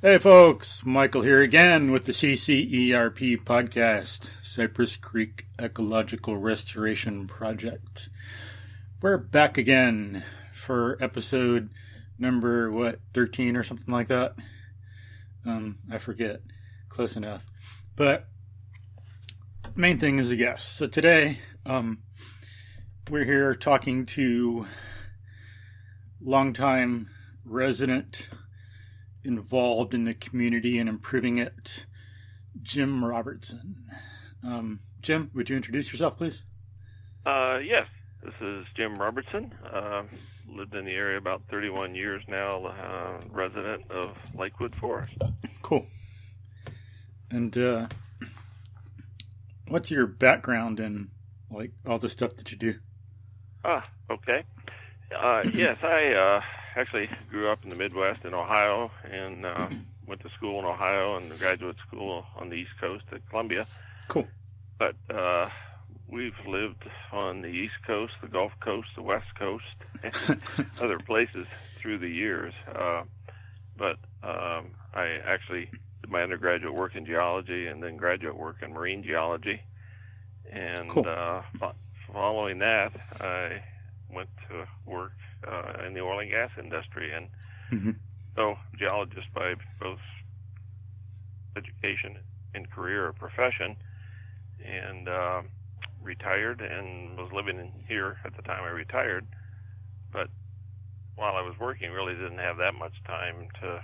Hey folks, Michael here again with the CCERP podcast, Cypress Creek Ecological Restoration Project. We're back again for episode number, 13 or something like that? I forget. Close enough. But main thing is a guest. So today, we're here talking to longtime resident involved in the community and improving it, Jim Robertson. Jim, would you introduce yourself, please? Yes, this is Jim Robertson. Lived in the area about 31 years now, resident of Lakewood Forest. Cool. And what's your background in all the stuff that you do? Okay. Yes, I actually grew up in the Midwest in Ohio and went to school in Ohio and graduate school on the East Coast at Columbia. Cool. But we've lived on the East Coast, the Gulf Coast, the West Coast, and other places through the years. But I actually did my undergraduate work in geology and then graduate work in marine geology. And cool. Following that, I went to work in the oil and gas industry, and so geologist by both education and career or profession, and retired and was living in here at the time I retired. But while I was working, really didn't have that much time to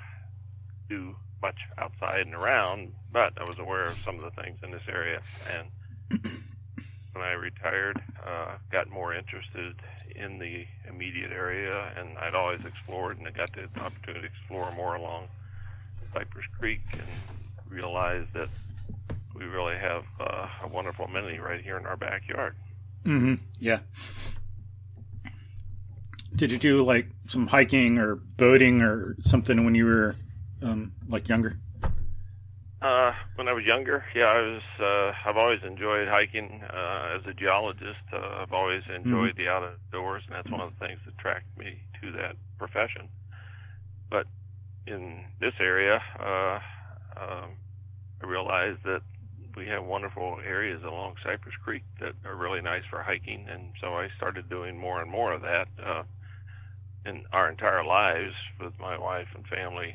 do much outside and around, but I was aware of some of the things in this area. And when I retired, got more interested in the immediate area, and I'd always explored, and I got the opportunity to explore more along Cypress Creek and realized that we really have a wonderful amenity right here in our backyard. Yeah. Did you do some hiking or boating or something when you were younger? When I was younger, I've always enjoyed hiking. As a geologist, I've always enjoyed the outdoors, and that's one of the things that attracted me to that profession. But in this area, I realized that we have wonderful areas along Cypress Creek that are really nice for hiking, and so I started doing more and more of that in our entire lives with my wife and family.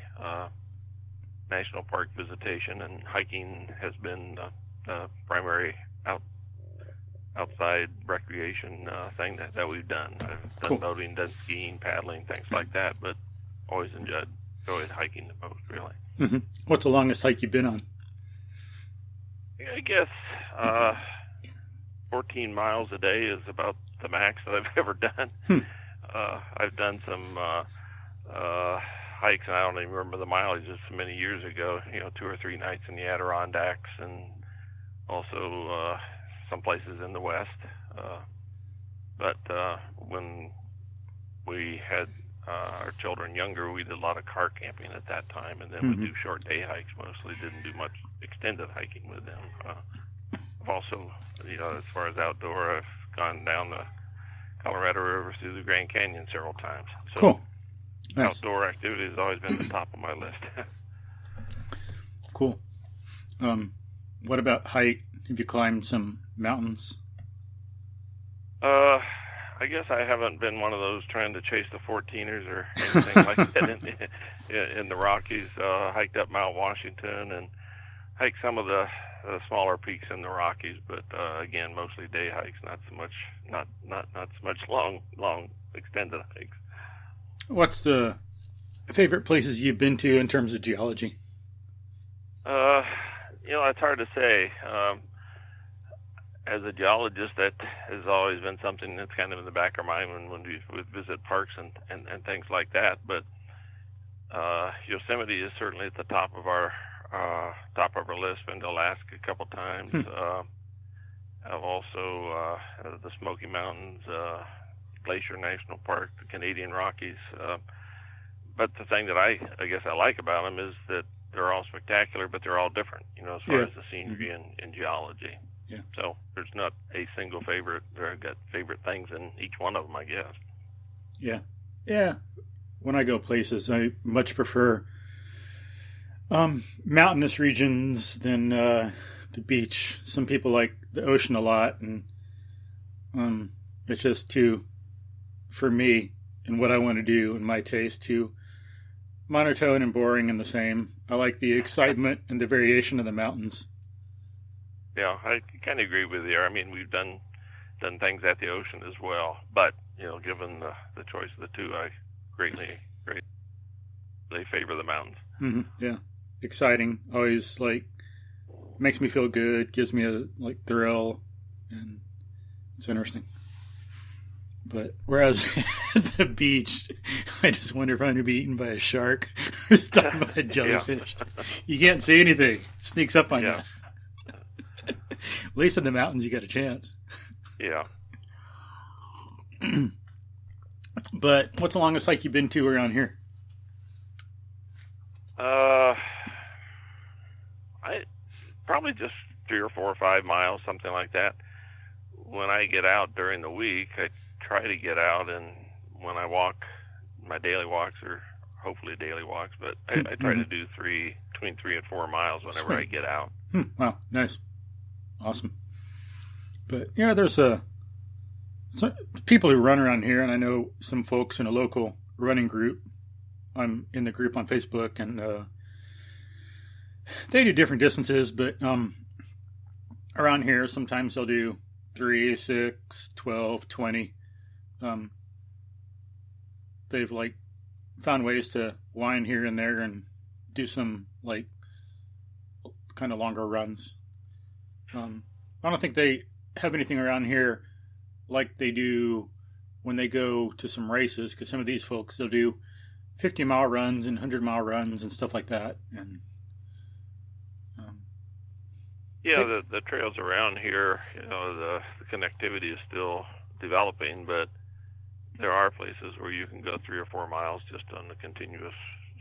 National park visitation and hiking has been the primary outside recreation thing that we've done. I've done boating, done skiing, paddling, things like that, but always enjoyed hiking the most, really. What's the longest hike you've been on? I guess 14 miles a day is about the max that I've ever done. I've done some hikes, and I don't even remember the mileage, just many years ago, 2 or 3 nights in the Adirondacks, and also some places in the West. But when we had our children younger, we did a lot of car camping at that time, and then we do short day hikes mostly, didn't do much extended hiking with them. I've also, as far as outdoor, I've gone down the Colorado River through the Grand Canyon several times. So, cool. Nice. Outdoor activity has always been at the top of my list. Cool. What about height? Have you climbed some mountains? I guess I haven't been one of those trying to chase the 14ers or anything like that in the Rockies. Hiked up Mount Washington and hiked some of the smaller peaks in the Rockies, but again, mostly day hikes, not so much long extended hikes. What's the favorite places you've been to in terms of geology? It's hard to say. As a geologist, that has always been something that's kind of in the back of my mind when we would visit parks and things like that. But Yosemite is certainly at the top of our list. Been to Alaska a couple times. I've also the Smoky Mountains, Glacier National Park, the Canadian Rockies. But the thing that I guess I like about them is that they're all spectacular, but they're all different, as far as the scenery and geology. Yeah. So there's not a single favorite. I've got favorite things in each one of them, I guess. Yeah. Yeah. When I go places, I much prefer Mountainous regions than the beach. Some people like the ocean a lot, and it's just too, for me and what I want to do and my taste, too monotone and boring and the same. I like the excitement and the variation of the mountains. Yeah, I kind of agree with you. I mean, we've done things at the ocean as well, but given the choice of the two, I greatly favor the mountains. Mm-hmm. Yeah, exciting. Always makes me feel good. Gives me a thrill, and it's interesting. But whereas at the beach, I just wonder if I'm going to be eaten by a shark or stung by a jellyfish. Yeah. You can't see anything. It sneaks up on you. At least in the mountains, you got a chance. Yeah. But what's the longest hike you've been to around here? I probably just 3 or 4 or 5 miles, something like that. When I get out during the week, I try to get out, and when I walk, my daily walks are hopefully daily walks, but I try to do between 3 and 4 miles whenever Sweet. I get out. Wow, nice. Awesome. But yeah, there's some people who run around here, and I know some folks in a local running group. I'm in the group on Facebook, and they do different distances, but around here, sometimes they'll do 3, 6, 12, 20. They've found ways to wind here and there and do some kind of longer runs. I don't think they have anything around here like they do when they go to some races, because some of these folks, they'll do 50-mile runs and 100-mile runs and stuff like that. And the trails around here, the connectivity is still developing, but there are places where you can go 3 or 4 miles just on the continuous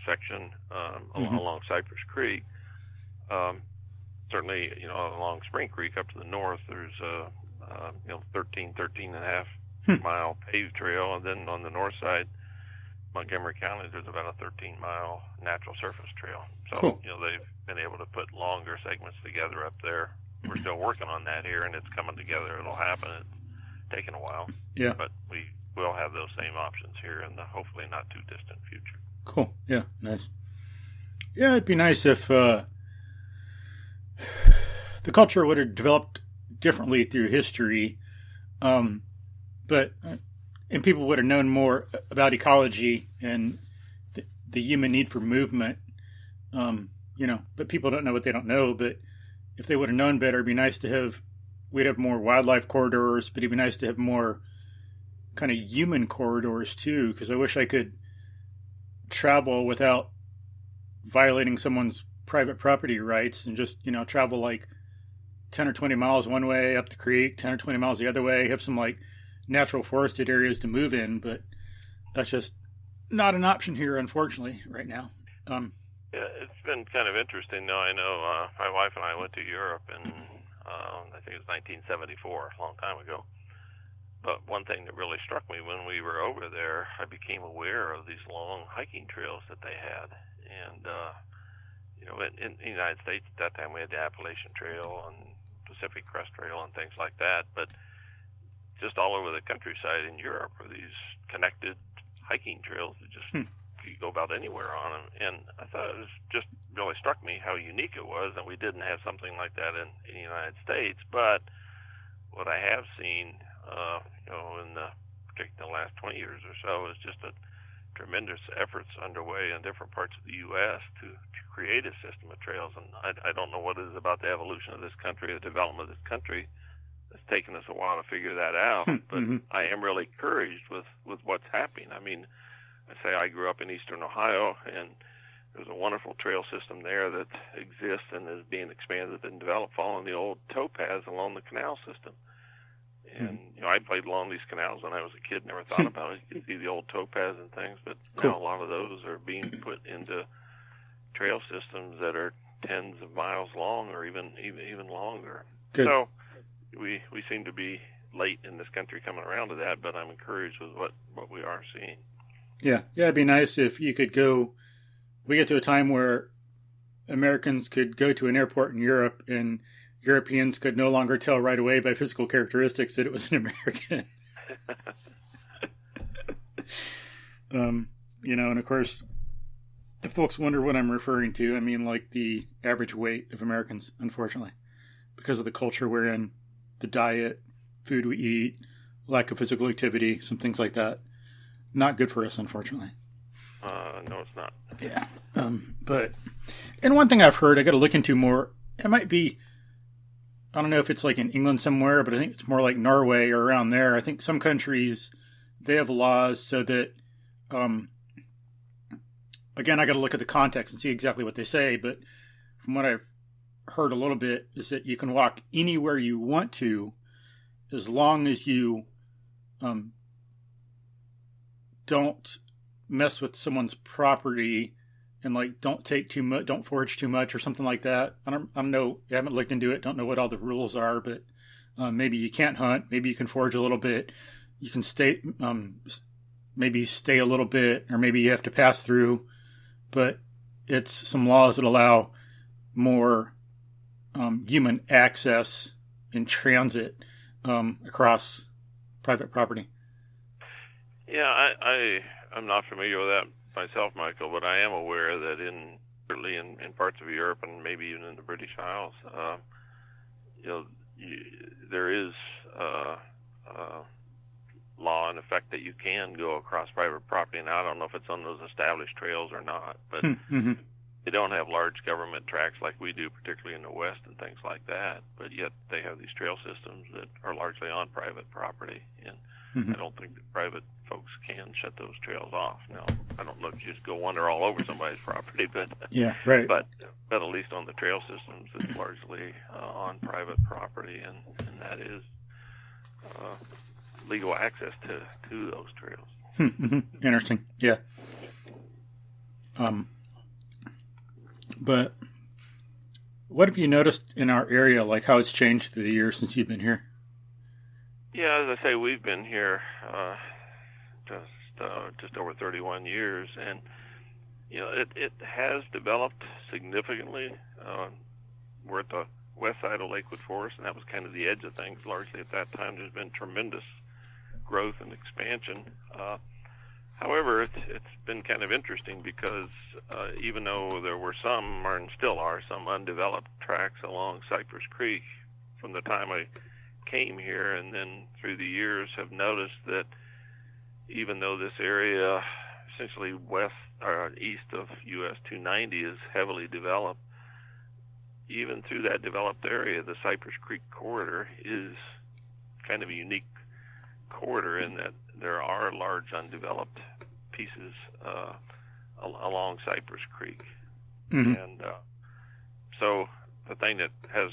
section along Cypress Creek. Certainly, along Spring Creek up to the north, there's a 13 and a half mile paved trail, and then on the north side, Montgomery County, there's about a 13-mile natural surface trail. So, cool. They've been able to put longer segments together up there. We're still working on that here, and it's coming together. It'll happen. It's taken a while. Yeah. But we will have those same options here in the hopefully not too distant future. Cool. Yeah, nice. Yeah, it'd be nice if the culture would have developed differently through history, but and people would have known more about ecology and the human need for movement. But people don't know what they don't know. But if they would have known better, it'd be nice to have. We'd have more wildlife corridors, but it'd be nice to have more kind of human corridors too. Because I wish I could travel without violating someone's private property rights and just travel 10 or 20 miles one way up the creek, 10 or 20 miles the other way, have some natural forested areas to move in, but that's just not an option here, unfortunately, right now. Yeah, it's been kind of interesting. Now, I know my wife and I went to Europe in, I think it was 1974, a long time ago. But one thing that really struck me when we were over there, I became aware of these long hiking trails that they had. And, in the United States at that time, we had the Appalachian Trail and Pacific Crest Trail and things like that. But just all over the countryside in Europe were these connected hiking trails that just you go about anywhere on them. And I thought it was just really struck me how unique it was, and we didn't have something like that in the United States. But what I have seen, in particularly the last 20 years or so, is just a tremendous efforts underway in different parts of the U.S. to create a system of trails. And I don't know what it is about the evolution of this country, the development of this country. It's taken us a while to figure that out, but I am really encouraged with what's happening. I mean, I say I grew up in eastern Ohio, and there's a wonderful trail system there that exists and is being expanded and developed following the old towpaths along the canal system. And, I played along these canals when I was a kid, never thought about it. You could see the old towpaths and things, but now a lot of those are being put into trail systems that are tens of miles long or even longer. Good. So we seem to be late in this country coming around to that, but I'm encouraged with what we are seeing. Yeah, it'd be nice if you could go. We get to a time where Americans could go to an airport in Europe and Europeans could no longer tell right away by physical characteristics that it was an American. And of course, if folks wonder what I'm referring to, I mean like the average weight of Americans, unfortunately, because of the culture we're in, the diet, food we eat, lack of physical activity, some things like that. Not good for us, unfortunately. No, it's not. Yeah. And one thing I've heard, I got to look into more, it might be, I don't know if it's like in England somewhere, but I think it's more like Norway or around there. I think some countries, they have laws so that, again, I got to look at the context and see exactly what they say, but from what I've heard a little bit is that you can walk anywhere you want to as long as you don't mess with someone's property and like don't take too much, don't forage too much or something like that. I don't know. I haven't looked into it. Don't know what all the rules are, but maybe you can't hunt. Maybe you can forage a little bit. You can stay, maybe stay a little bit, or maybe you have to pass through. But it's some laws that allow more human access and transit across private property. Yeah, I'm not familiar with that myself, Michael, but I am aware that certainly in parts of Europe and maybe even in the British Isles, there is law in effect that you can go across private property. Now, I don't know if it's on those established trails or not, but they don't have large government tracts like we do, particularly in the West and things like that. But yet they have these trail systems that are largely on private property, and I don't think that private folks can shut those trails off. Now, I don't know if you just go wander all over somebody's property, but yeah, right. But at least on the trail systems, it's largely on private property, and that is legal access to those trails. Interesting. Yeah. But what have you noticed in our area, like how it's changed through the years since you've been here? Yeah, as I say, we've been here just over 31 years, and it has developed significantly. We're at the west side of Lakewood Forest, and that was kind of the edge of things. Largely at that time, there's been tremendous growth and expansion. However, it's been kind of interesting because even though there were some, and still are, some undeveloped tracts along Cypress Creek from the time I came here, and then through the years have noticed that even though this area, essentially west or east of US 290, is heavily developed, even through that developed area, the Cypress Creek corridor is kind of a unique corridor in that there are large undeveloped pieces along Cypress Creek. And so the thing that has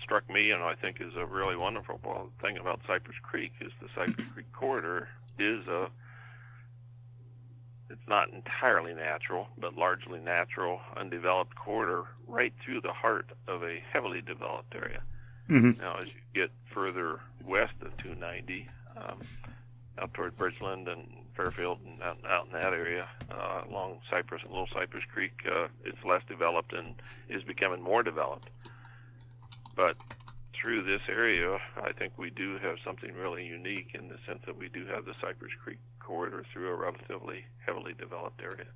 struck me, and I think is a really wonderful thing about Cypress Creek, is the Cypress Creek corridor is it's not entirely natural, but largely natural, undeveloped corridor right through the heart of a heavily developed area. Now, as you get further west of 290, out toward Bridgeland and Fairfield and out in that area, along Cypress and Little Cypress Creek, it's less developed and is becoming more developed. But through this area, I think we do have something really unique in the sense that we do have the Cypress Creek corridor through a relatively heavily developed area.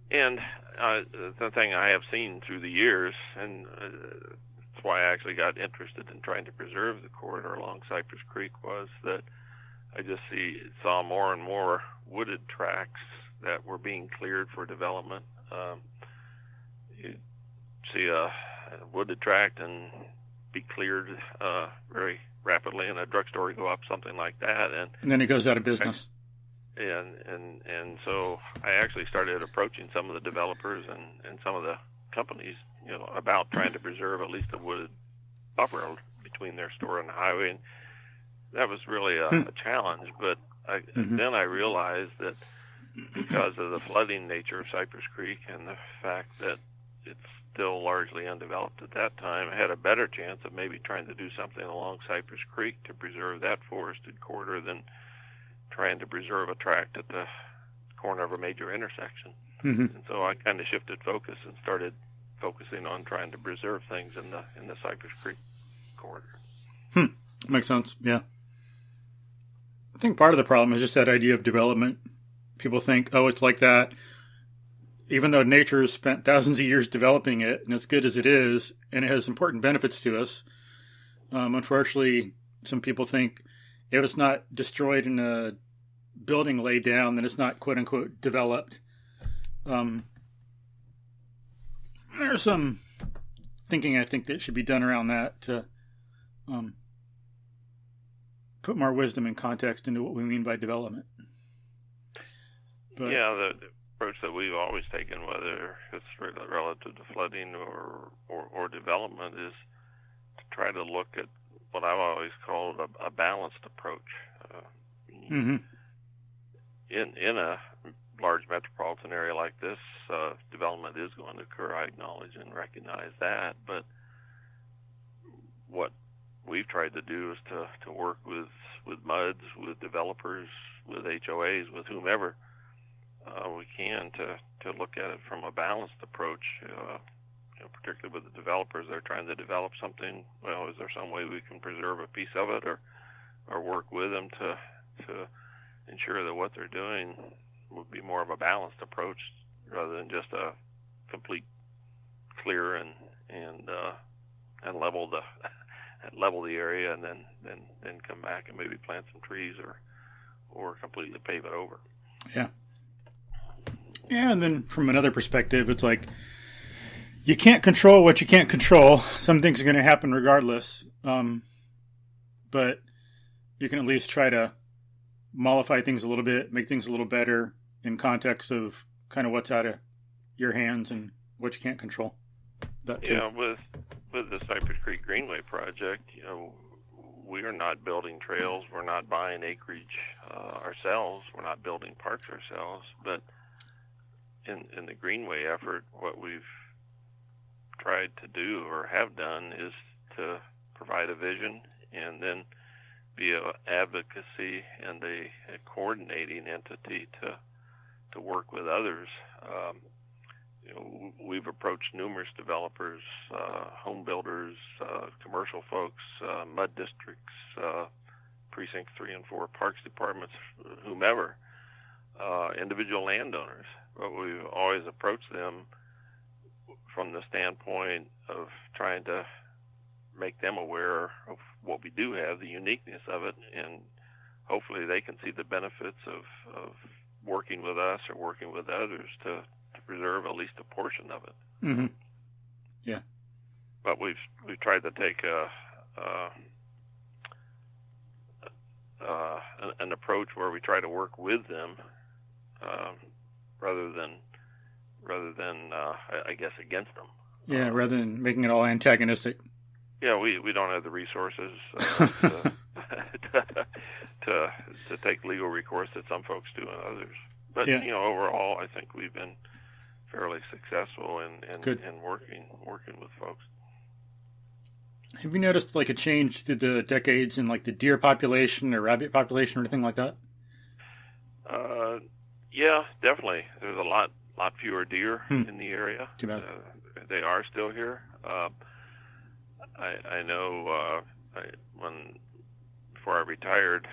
And the thing I have seen through the years, and that's why I actually got interested in trying to preserve the corridor along Cypress Creek, was that I just saw more and more wooded tracts that were being cleared for development. You see a wooded tract and be cleared very rapidly, and a drugstore go up, something like that, and then it goes out of business. And so I actually started approaching some of the developers and some of the companies, about trying to preserve at least a wooded buffer between their store and the highway. And that was really a challenge. But then I realized that because of the flooding nature of Cypress Creek and the fact that it's still largely undeveloped at that time, I had a better chance of maybe trying to do something along Cypress Creek to preserve that forested corridor than trying to preserve a tract at the corner of a major intersection. Mm-hmm. And so I kind of shifted focus and started focusing on trying to preserve things in the Cypress Creek corridor. Makes sense. Yeah. I think part of the problem is just that idea of development. People think, oh, it's like that. Even though nature has spent thousands of years developing it, and as good as it is, and it has important benefits to us, unfortunately, some people think if it's not destroyed in a building laid down, then it's not quote unquote developed. There's some thinking I think that should be done around that to put more wisdom and context into what we mean by development. But, yeah, the approach that we've always taken, whether it's relative to flooding or development, is to try to look at what I've always called a balanced approach. mm-hmm. In a large metropolitan area like this, development is going to occur. I acknowledge and recognize that, but what we've tried to do is to work with MUDs, with developers, with HOAs, with whomever we can to look at it from a balanced approach. Particularly with the developers, they're trying to develop something. Well, is there some way we can preserve a piece of it, or work with them to ensure that what they're doing would be more of a balanced approach rather than just a complete clear and level the area and then come back and maybe plant some trees or completely pave it over. Yeah. Yeah, and then from another perspective, it's like you can't control what you can't control. Some things are going to happen regardless, but you can at least try to mollify things a little bit, make things a little better in context of kind of what's out of your hands and what you can't control. That too. Yeah, with the Cypress Creek Greenway Project, we are not building trails. We're not buying acreage ourselves. We're not building parks ourselves. But in the Greenway effort, what we've tried to do or have done is to provide a vision and then be an advocacy and a coordinating entity to work with others. We've approached numerous developers, home builders, commercial folks, mud districts, precinct 3 and 4, parks departments, whomever, individual landowners. But we've always approached them from the standpoint of trying to make them aware of what we do have, the uniqueness of it, and hopefully they can see the benefits of working with us or working with others to preserve at least a portion of it. Mm-hmm. Yeah. But we've tried to take an approach where we try to work with them rather than I guess against them. Yeah, rather than making it all antagonistic. Yeah, we don't have the resources to take legal recourse that some folks do and others. But yeah. Overall, I think we've been fairly successful in working with folks. Have you noticed like a change through the decades in like the deer population or rabbit population or anything like that? Yeah, definitely. There's a lot fewer deer in the area. Too bad. They are still here. I know before I retired,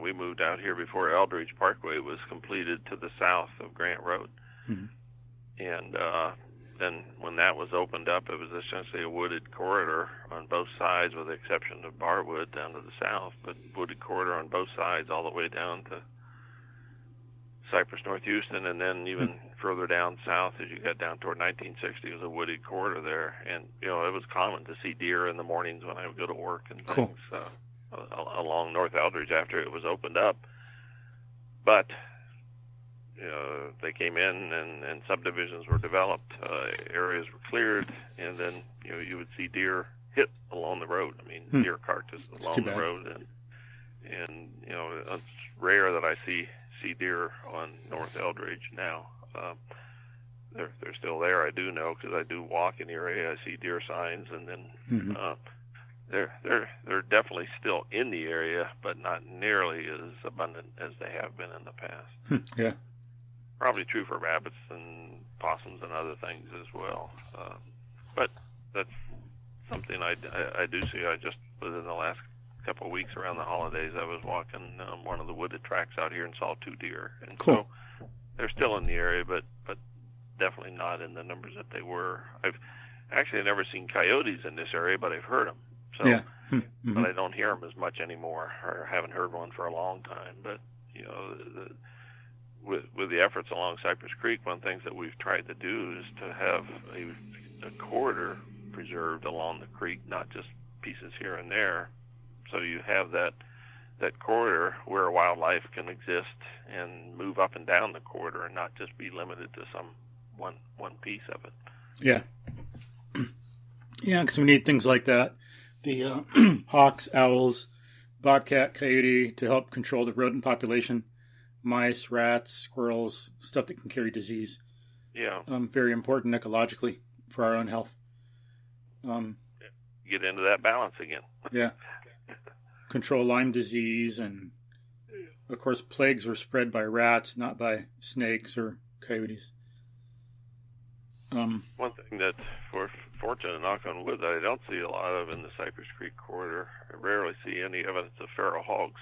we moved out here before Eldridge Parkway was completed to the south of Grant Road. Mm-hmm. And then when that was opened up, it was essentially a wooded corridor on both sides with the exception of Barwood down to the south, but wooded corridor on both sides all the way down to Cypress, North Houston, and then even further down south as you got down toward 1960, it was a wooded corridor there. And, it was common to see deer in the mornings when I would go to work and things along North Eldridge after it was opened up. But, they came in and subdivisions were developed, areas were cleared, and then, you would see deer hit along the road. I mean, deer carcasses along the road. And it's rare that I see deer on North Eldridge now. They're still there. I do know because I do walk in the area. I see deer signs, and then they're definitely still in the area, but not nearly as abundant as they have been in the past. Yeah. probably true for rabbits and possums and other things as well. But that's something I do see. I just, within the last couple of weeks around the holidays, I was walking one of the wooded tracks out here and saw 2 deer. And cool. So they're still in the area, but definitely not in the numbers that they were. I've actually never seen coyotes in this area, but I've heard them. So, yeah. Mm-hmm. But I don't hear them as much anymore, or haven't heard one for a long time. But with the efforts along Cypress Creek, one of the things that we've tried to do is to have a corridor preserved along the creek, not just pieces here and there. So you have that corridor where wildlife can exist and move up and down the corridor, and not just be limited to some one piece of it. Yeah. Yeah, because we need things like that. The hawks, owls, bobcat, coyote to help control the rodent population. Mice, rats, squirrels, stuff that can carry disease. Yeah. Very important ecologically for our own health. Get into that balance again. Yeah. Control Lyme disease, and of course plagues were spread by rats, not by snakes or coyotes. One thing that, for fortunate, knock on wood, that I don't see a lot of in the Cypress Creek corridor, I rarely see any evidence of feral hogs.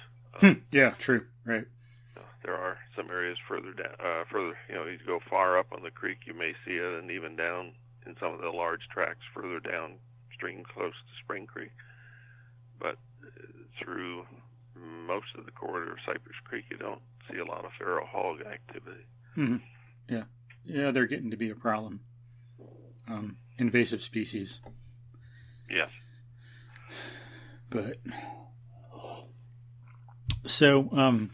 Yeah, true, right. There are some areas further down, you go far up on the creek, you may see it, and even down in some of the large tracts further downstream, close to Spring Creek. But through most of the corridor of Cypress Creek, you don't see a lot of feral hog activity. Mm-hmm. Yeah, they're getting to be a problem. Invasive species. Yes. But so,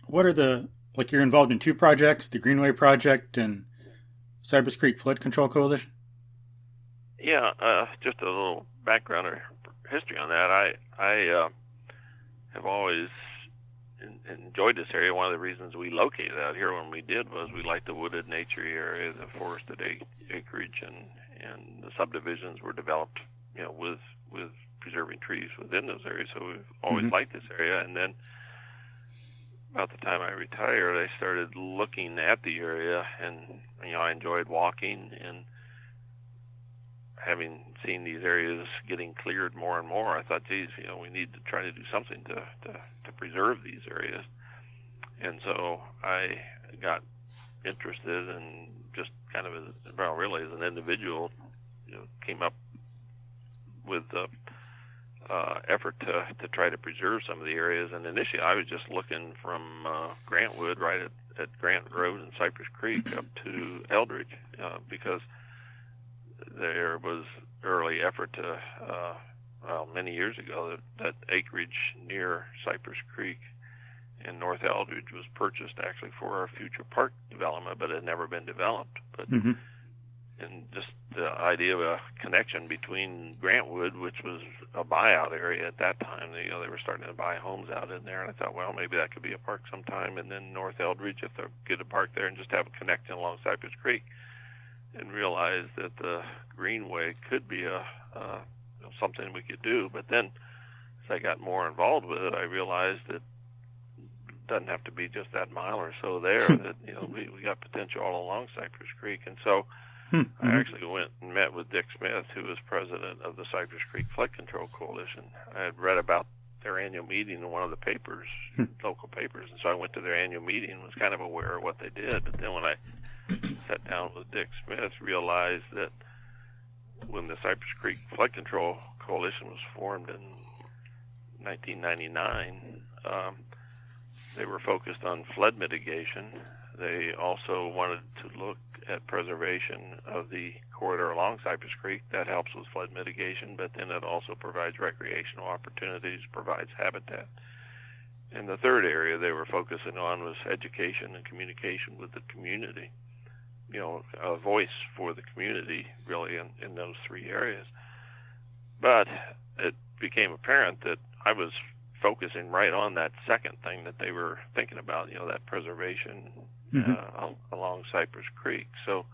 what are you're involved in 2 projects, the Greenway Project and Cypress Creek Flood Control Coalition? Yeah, just a little background or history on that. I have always enjoyed this area. One of the reasons we located out here when we did was we liked the wooded nature area, the forested acreage, and the subdivisions were developed, with preserving trees within those areas. So we've always liked this area. And then about the time I retired, I started looking at the area, and I enjoyed walking, and having seen these areas getting cleared more and more, I thought, geez, we need to try to do something to preserve these areas. And so I got interested, and just kind of really as an individual, came up with the effort to try to preserve some of the areas. And initially I was just looking from Grantwood, right at Grant Road and Cypress Creek, up to Eldridge, because there was early effort to, many years ago, that acreage near Cypress Creek in North Eldridge was purchased actually for a future park development, but it had never been developed. But and just the idea of a connection between Grantwood, which was a buyout area at that time, they were starting to buy homes out in there, and I thought, well, maybe that could be a park sometime. And then North Eldridge, if they get a park there, and just have a connection along Cypress Creek, and realized that the Greenway could be something we could do. But then, as I got more involved with it, I realized that it doesn't have to be just that mile or so there. That we got potential all along Cypress Creek, and so I actually went and met with Dick Smith, who was president of the Cypress Creek Flood Control Coalition. I had read about their annual meeting in one of the papers, local papers, and so I went to their annual meeting and was kind of aware of what they did. But then when I sat down with Dick Smith, realized that when the Cypress Creek Flood Control Coalition was formed in 1999, they were focused on flood mitigation. They also wanted to look at preservation of the corridor along Cypress Creek. That helps with flood mitigation, but then it also provides recreational opportunities, provides habitat. And the third area they were focusing on was education and communication with the community. A voice for the community, really, in those 3 areas. But it became apparent that I was focusing right on that second thing that they were thinking about, that preservation along Cypress Creek. So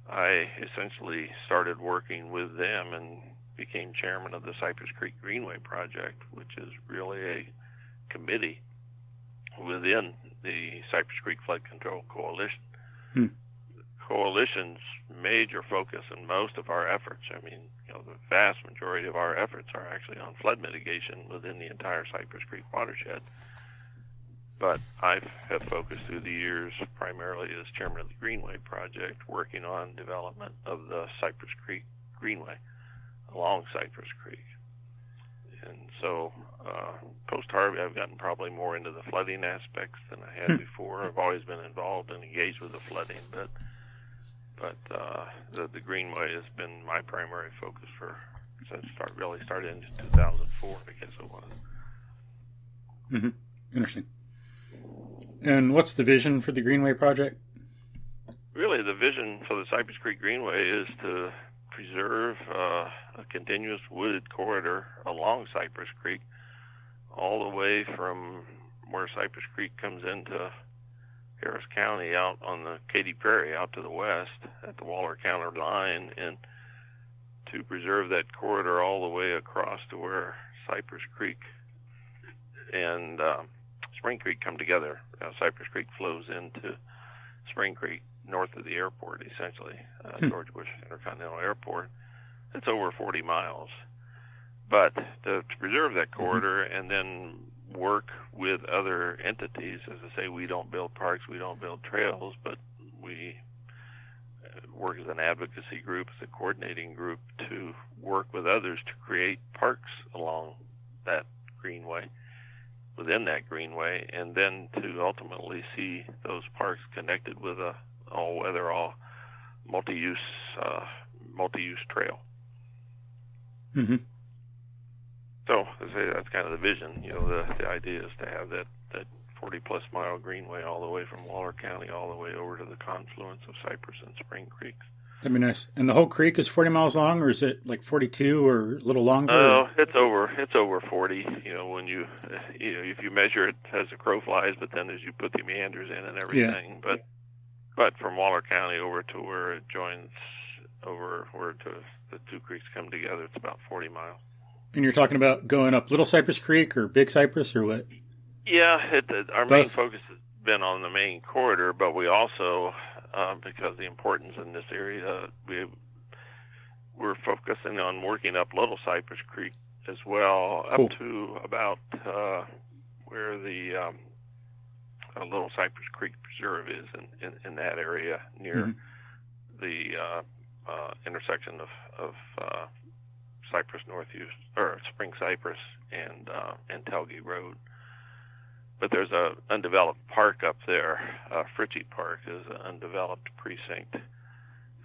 I essentially started working with them and became chairman of the Cypress Creek Greenway Project, which is really a committee within the Cypress Creek Flood Control Coalition. Hmm. Coalition's major focus in most of our efforts, the vast majority of our efforts are actually on flood mitigation within the entire Cypress Creek watershed. But I have focused through the years primarily as chairman of the Greenway Project, working on development of the Cypress Creek Greenway along Cypress Creek. And so post-Harvey, I've gotten probably more into the flooding aspects than I had before. I've always been involved and engaged with the flooding, but the Greenway has been my primary focus since really started in 2004, I guess it was. Mm-hmm. Interesting. And what's the vision for the Greenway Project? Really, the vision for the Cypress Creek Greenway is to preserve a continuous wooded corridor along Cypress Creek, all the way from where Cypress Creek comes into Harris County out on the Katy Prairie out to the west at the Waller County line, and to preserve that corridor all the way across to where Cypress Creek and Spring Creek come together. Cypress Creek flows into Spring Creek north of the airport, essentially, George Bush Intercontinental Airport. It's over 40 miles. But to preserve that corridor and then work with other entities, as I say, we don't build parks, we don't build trails, but we work as an advocacy group, as a coordinating group, to work with others to create parks along that greenway, within that greenway, and then to ultimately see those parks connected with a all-weather, multi-use trail. Mm-hmm. So, as I say, that's kind of the vision. The idea is to have that 40-plus mile greenway all the way from Waller County all the way over to the confluence of Cypress and Spring Creeks. That'd be nice. And the whole creek is 40 miles long, or is it like 42 or a little longer? Oh, it's over 40. When if you measure it as the crow flies, but then as you put the meanders in and everything. Yeah. But from Waller County over to where it joins over where the two creeks come together, it's about 40 miles. And you're talking about going up Little Cypress Creek or Big Cypress or what? Yeah, our main focus has been on the main corridor, but we also, because of the importance in this area, we're focusing on working up Little Cypress Creek as well, up to about where the Little Cypress Creek Preserve is in that area near the intersection of Cypress Northuse or Spring Cypress and Telge Road. But there's a undeveloped park up there. Fritchie Park is an undeveloped precinct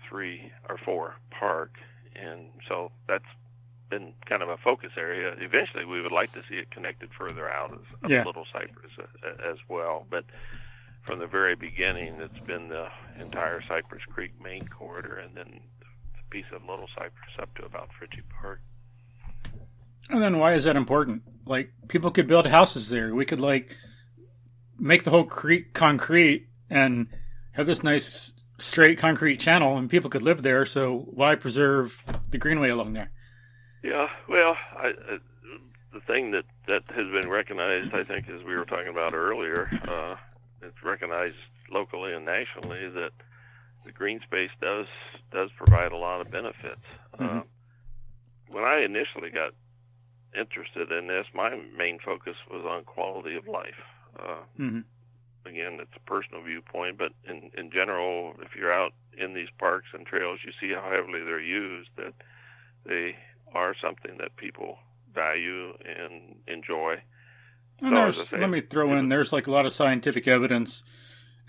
3 or 4 park, and so that's been kind of a focus area. Eventually, we would like to see it connected further out as Little Cypress as well. But from the very beginning, it's been the entire Cypress Creek main corridor, and then a piece of Little Cypress up to about Fritchie Park. And then why is that important? Like, people could build houses there. We could, make the whole creek concrete and have this nice straight concrete channel, and people could live there, so why preserve the greenway along there? Yeah, well, the thing that has been recognized, I think, as we were talking about earlier, it's recognized locally and nationally that the green space does provide a lot of benefits. When I initially got interested in this, my main focus was on quality of life. Again, it's a personal viewpoint, but in general, if you're out in these parks and trails, you see how heavily they're used, that they are something that people value and enjoy. And let me throw in, there's a lot of scientific evidence,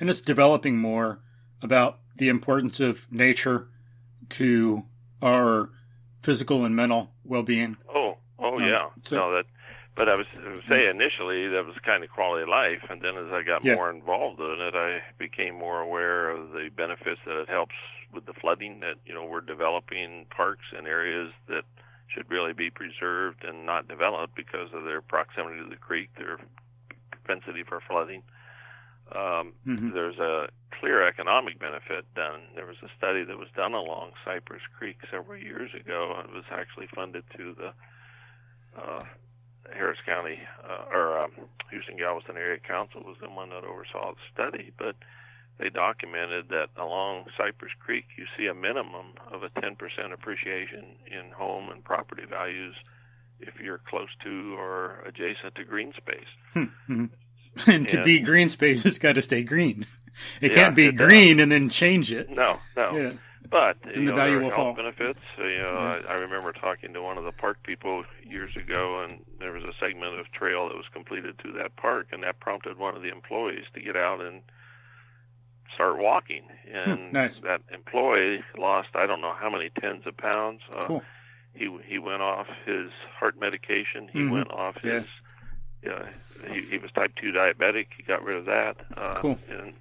and it's developing more about the importance of nature to our physical and mental well-being. Yeah. But I was saying initially that was kind of quality of life, and then as I got more involved in it, I became more aware of the benefits that it helps with the flooding, that, we're developing parks in areas that should really be preserved and not developed because of their proximity to the creek, their propensity for flooding. There's a clear economic benefit done. There was a study that was done along Cypress Creek several years ago, and it was actually funded through the Harris County or Houston-Galveston Area Council was the one that oversaw the study, but they documented that along Cypress Creek, you see a minimum of a 10% appreciation in home and property values if you're close to or adjacent to green space. And to be green space, it's got to stay green. It can't be green and then change it. No. Yeah. But then the value will fall. Benefits. I remember talking to one of the park people years ago, and there was a segment of trail that was completed through that park, and that prompted one of the employees to get out and start walking. And nice. That employee lost I don't know how many tens of pounds. Cool. He went off his heart medication. He went off his. He was type 2 diabetic. He got rid of that. Cool. And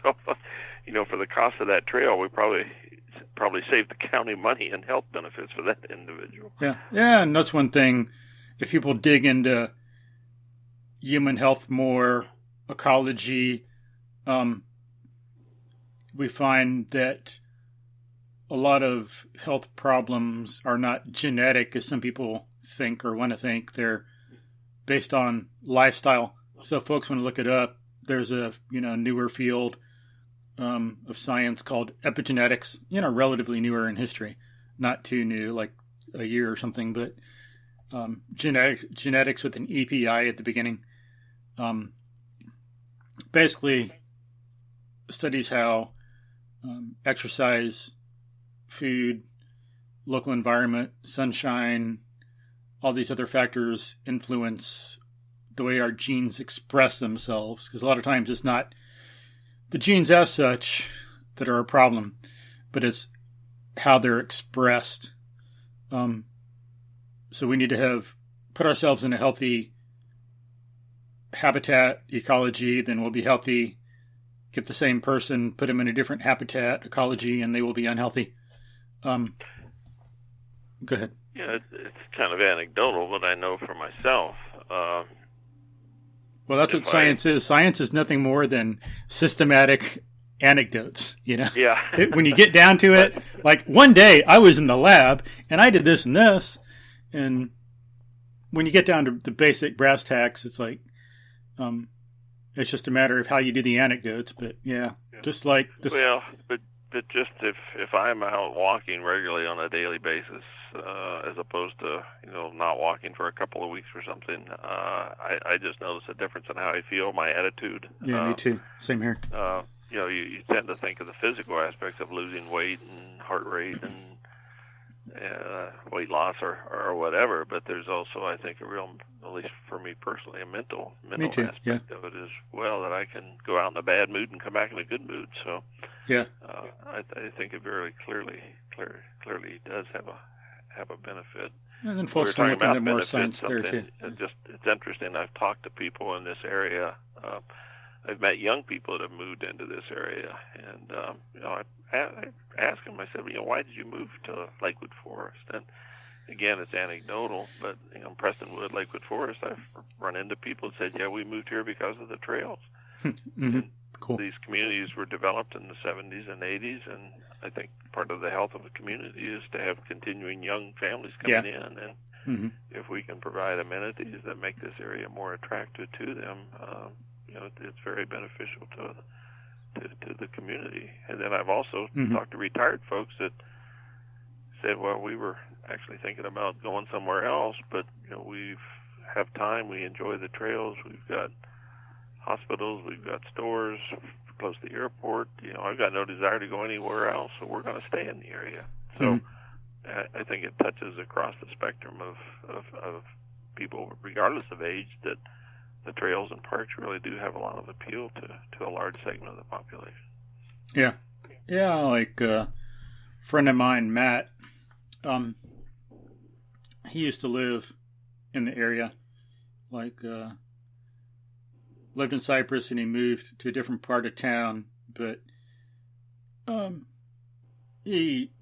so, for the cost of that trail, we probably saved the county money and health benefits for that individual. Yeah, and that's one thing. If people dig into human health more, ecology, we find that a lot of health problems are not genetic, as some people think or want to think. They're based on lifestyle. So if folks want to look it up, there's a newer field of science called epigenetics, relatively newer in history, not too new, like a year or something, but genetics with an EPI at the beginning. Basically studies how exercise, food, local environment, sunshine, all these other factors influence the way our genes express themselves. Because a lot of times it's not the genes as such that are a problem, but it's how they're expressed. So we need to put ourselves in a healthy habitat, ecology, then we'll be healthy. Get the same person, put them in a different habitat, ecology, and they will be unhealthy. Go ahead. Yeah, it's kind of anecdotal, but I know for myself. Well, that's what science is. Science is nothing more than systematic anecdotes, Yeah. When you get down to it, like one day I was in the lab and I did this and this, and when you get down to the basic brass tacks, it's like, it's just a matter of how you do the anecdotes. But just like this. Well, but just if I'm out walking regularly on a daily basis, as opposed to not walking for a couple of weeks or something, I just notice a difference in how I feel, my attitude. Yeah, me too. Same here. You tend to think of the physical aspects of losing weight and heart rate and weight loss or whatever, but there's also, I think, a real, at least for me personally, a mental aspect of it as well, that I can go out in a bad mood and come back in a good mood. So I think it very clearly does have a benefit. And then folks are looking at more science there too. It's interesting. I've talked to people in this area. I've met young people that have moved into this area, and I asked them. I said, why did you move to Lakewood Forest? And again, it's anecdotal, but Prestonwood, Lakewood Forest, I've run into people that said, we moved here because of the trails. Cool. These communities were developed in the 70s and 80s, and I think part of the health of a community is to have continuing young families coming in, and if we can provide amenities that make this area more attractive to them, it's very beneficial to the community. And then I've also talked to retired folks that said, well, we were actually thinking about going somewhere else, but we have time, we enjoy the trails, we've got hospitals, we've got stores close to the airport. I've got no desire to go anywhere else, so we're going to stay in the area. So I think it touches across the spectrum of people, regardless of age, that the trails and parks really do have a lot of appeal to a large segment of the population. Yeah, like a friend of mine, Matt, he used to live in the area, lived in Cypress, and he moved to a different part of town, but he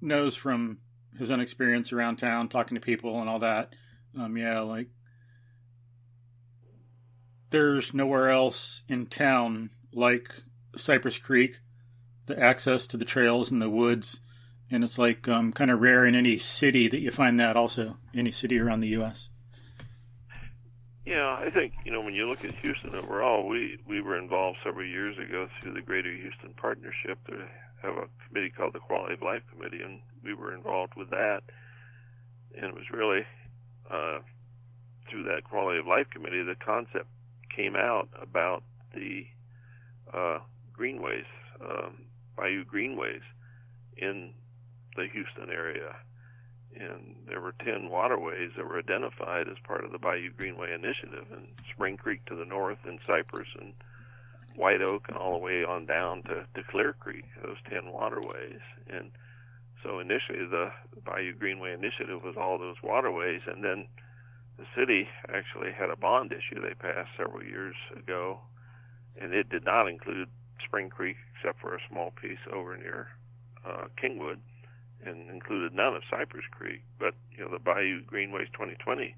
knows from his own experience around town, talking to people and all that, there's nowhere else in town like Cypress Creek, the access to the trails and the woods, and it's kind of rare in any city that you find that also, any city around the U.S. Yeah, I think, when you look at Houston overall, we were involved several years ago through the Greater Houston Partnership. They have a committee called the Quality of Life Committee, and we were involved with that. And it was really through that Quality of Life Committee the concept came out about the greenways, Bayou greenways in the Houston area. And there were 10 waterways that were identified as part of the Bayou Greenway Initiative, and Spring Creek to the north, and Cypress and White Oak, and all the way on down to Clear Creek, those 10 waterways. And so initially the Bayou Greenway Initiative was all those waterways, and then the city actually had a bond issue they passed several years ago, and it did not include Spring Creek except for a small piece over near Kingwood, and included none of Cypress Creek. But the Bayou Greenways 2020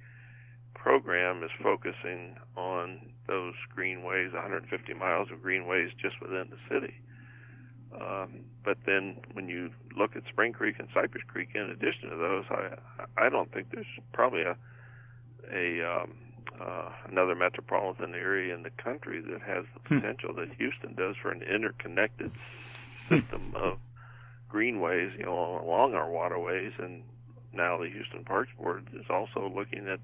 program is focusing on those greenways, 150 miles of greenways just within the city. But then when you look at Spring Creek and Cypress Creek, in addition to those, I don't think there's probably another metropolitan area in the country that has the potential that Houston does for an interconnected system of greenways, along our waterways. And now the Houston Parks Board is also looking at,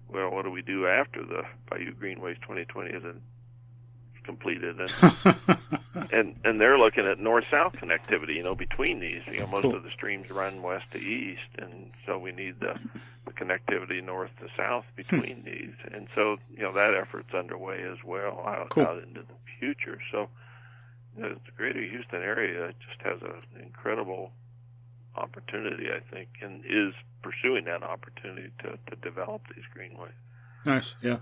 well, what do we do after the Bayou Greenways 2020 is completed? And they're looking at north-south connectivity, between these. Most of the streams run west to east, and so we need the connectivity north to south between these. And so, that effort's underway as well out into the future. So the greater Houston area just has an incredible opportunity, I think, and is pursuing that opportunity to develop these greenways. Nice, yeah.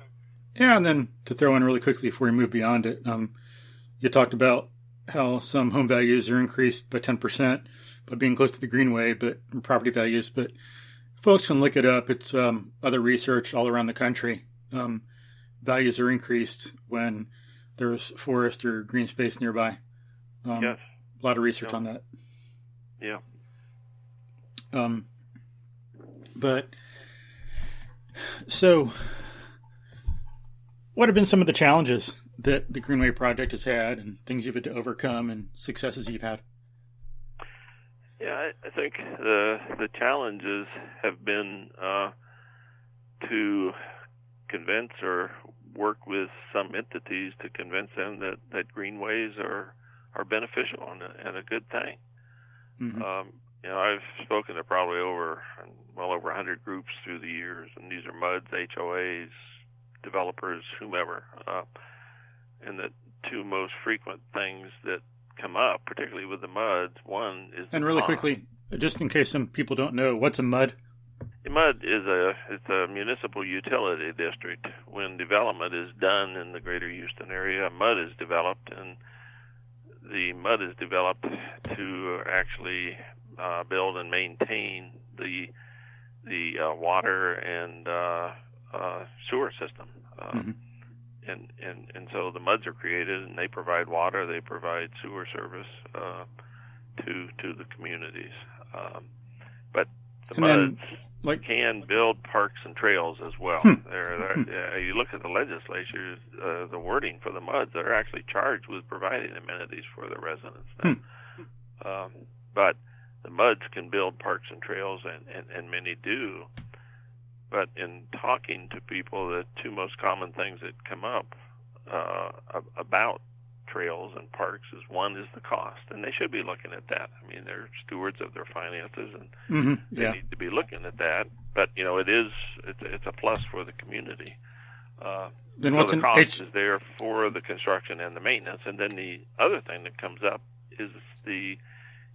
Yeah, and then to throw in really quickly before we move beyond it, you talked about how some home values are increased by 10% by being close to the greenway, but property values. But folks can look it up. It's other research all around the country. Values are increased when there's forest or green space nearby. Yes. A lot of research on that. Yeah. But so what have been some of the challenges that the Greenway Project has had, and things you've had to overcome, and successes you've had? Yeah, I think the challenges have been to convince or work with some entities to convince them that greenways are beneficial and a good thing. Mm-hmm. I've spoken to probably over 100 groups through the years, and these are MUDs, HOAs, developers, whomever. And the two most frequent things that come up, particularly with the MUDs, one is... And really quickly, just in case some people don't know, what's a MUD? A MUD is a municipal utility district. When development is done in the greater Houston area, a MUD is developed, and the MUD is developed to actually build and maintain the water and sewer system. Mm-hmm. And so the MUDs are created, and they provide water, they provide sewer service to the communities. But the MUDs can build parks and trails as well. You look at the legislature, the wording for the MUDs, they're actually charged with providing amenities for the residents. But the MUDs can build parks and trails, and many do. But in talking to people, the two most common things that come up about trails and parks is, one is the cost, and they should be looking at that. I mean, they're stewards of their finances, and they need to be looking at that. But it's a plus for the community. Then what's the cost is there for the construction and the maintenance, and then the other thing that comes up is the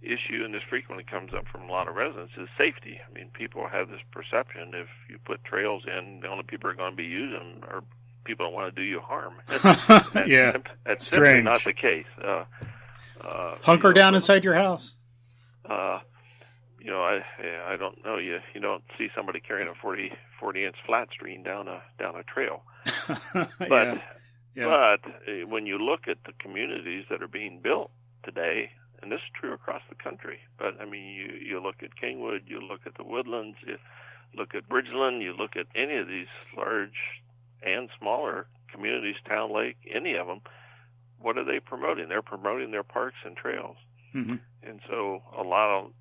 issue, and this frequently comes up from a lot of residents, is safety. I mean, people have this perception if you put trails in, the only people who are going to be using them are people that want to do you harm. That's simply not the case. Hunker down inside your house. I don't know. You don't see somebody carrying a 40-inch flat screen down a trail. But when you look at the communities that are being built today, and this is true across the country, but I mean, you look at Kingwood, you look at the Woodlands, you look at Bridgeland, you look at any of these large and smaller communities, Town Lake, any of them, what are they promoting? They're promoting their parks and trails. Mm-hmm. And so along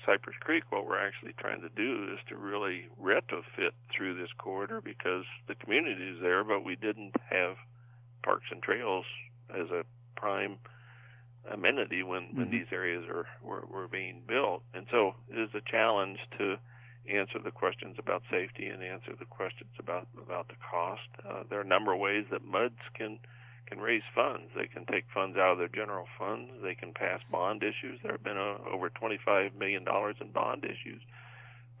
Cypress Creek, what we're actually trying to do is to really retrofit through this corridor, because the community is there, but we didn't have parks and trails as a prime amenity when these areas were being built. And so it is a challenge to answer the questions about safety and answer the questions about the cost. There are a number of ways that MUDs can raise funds. They can take funds out of their general funds. They can pass bond issues. There have been over $25 million in bond issues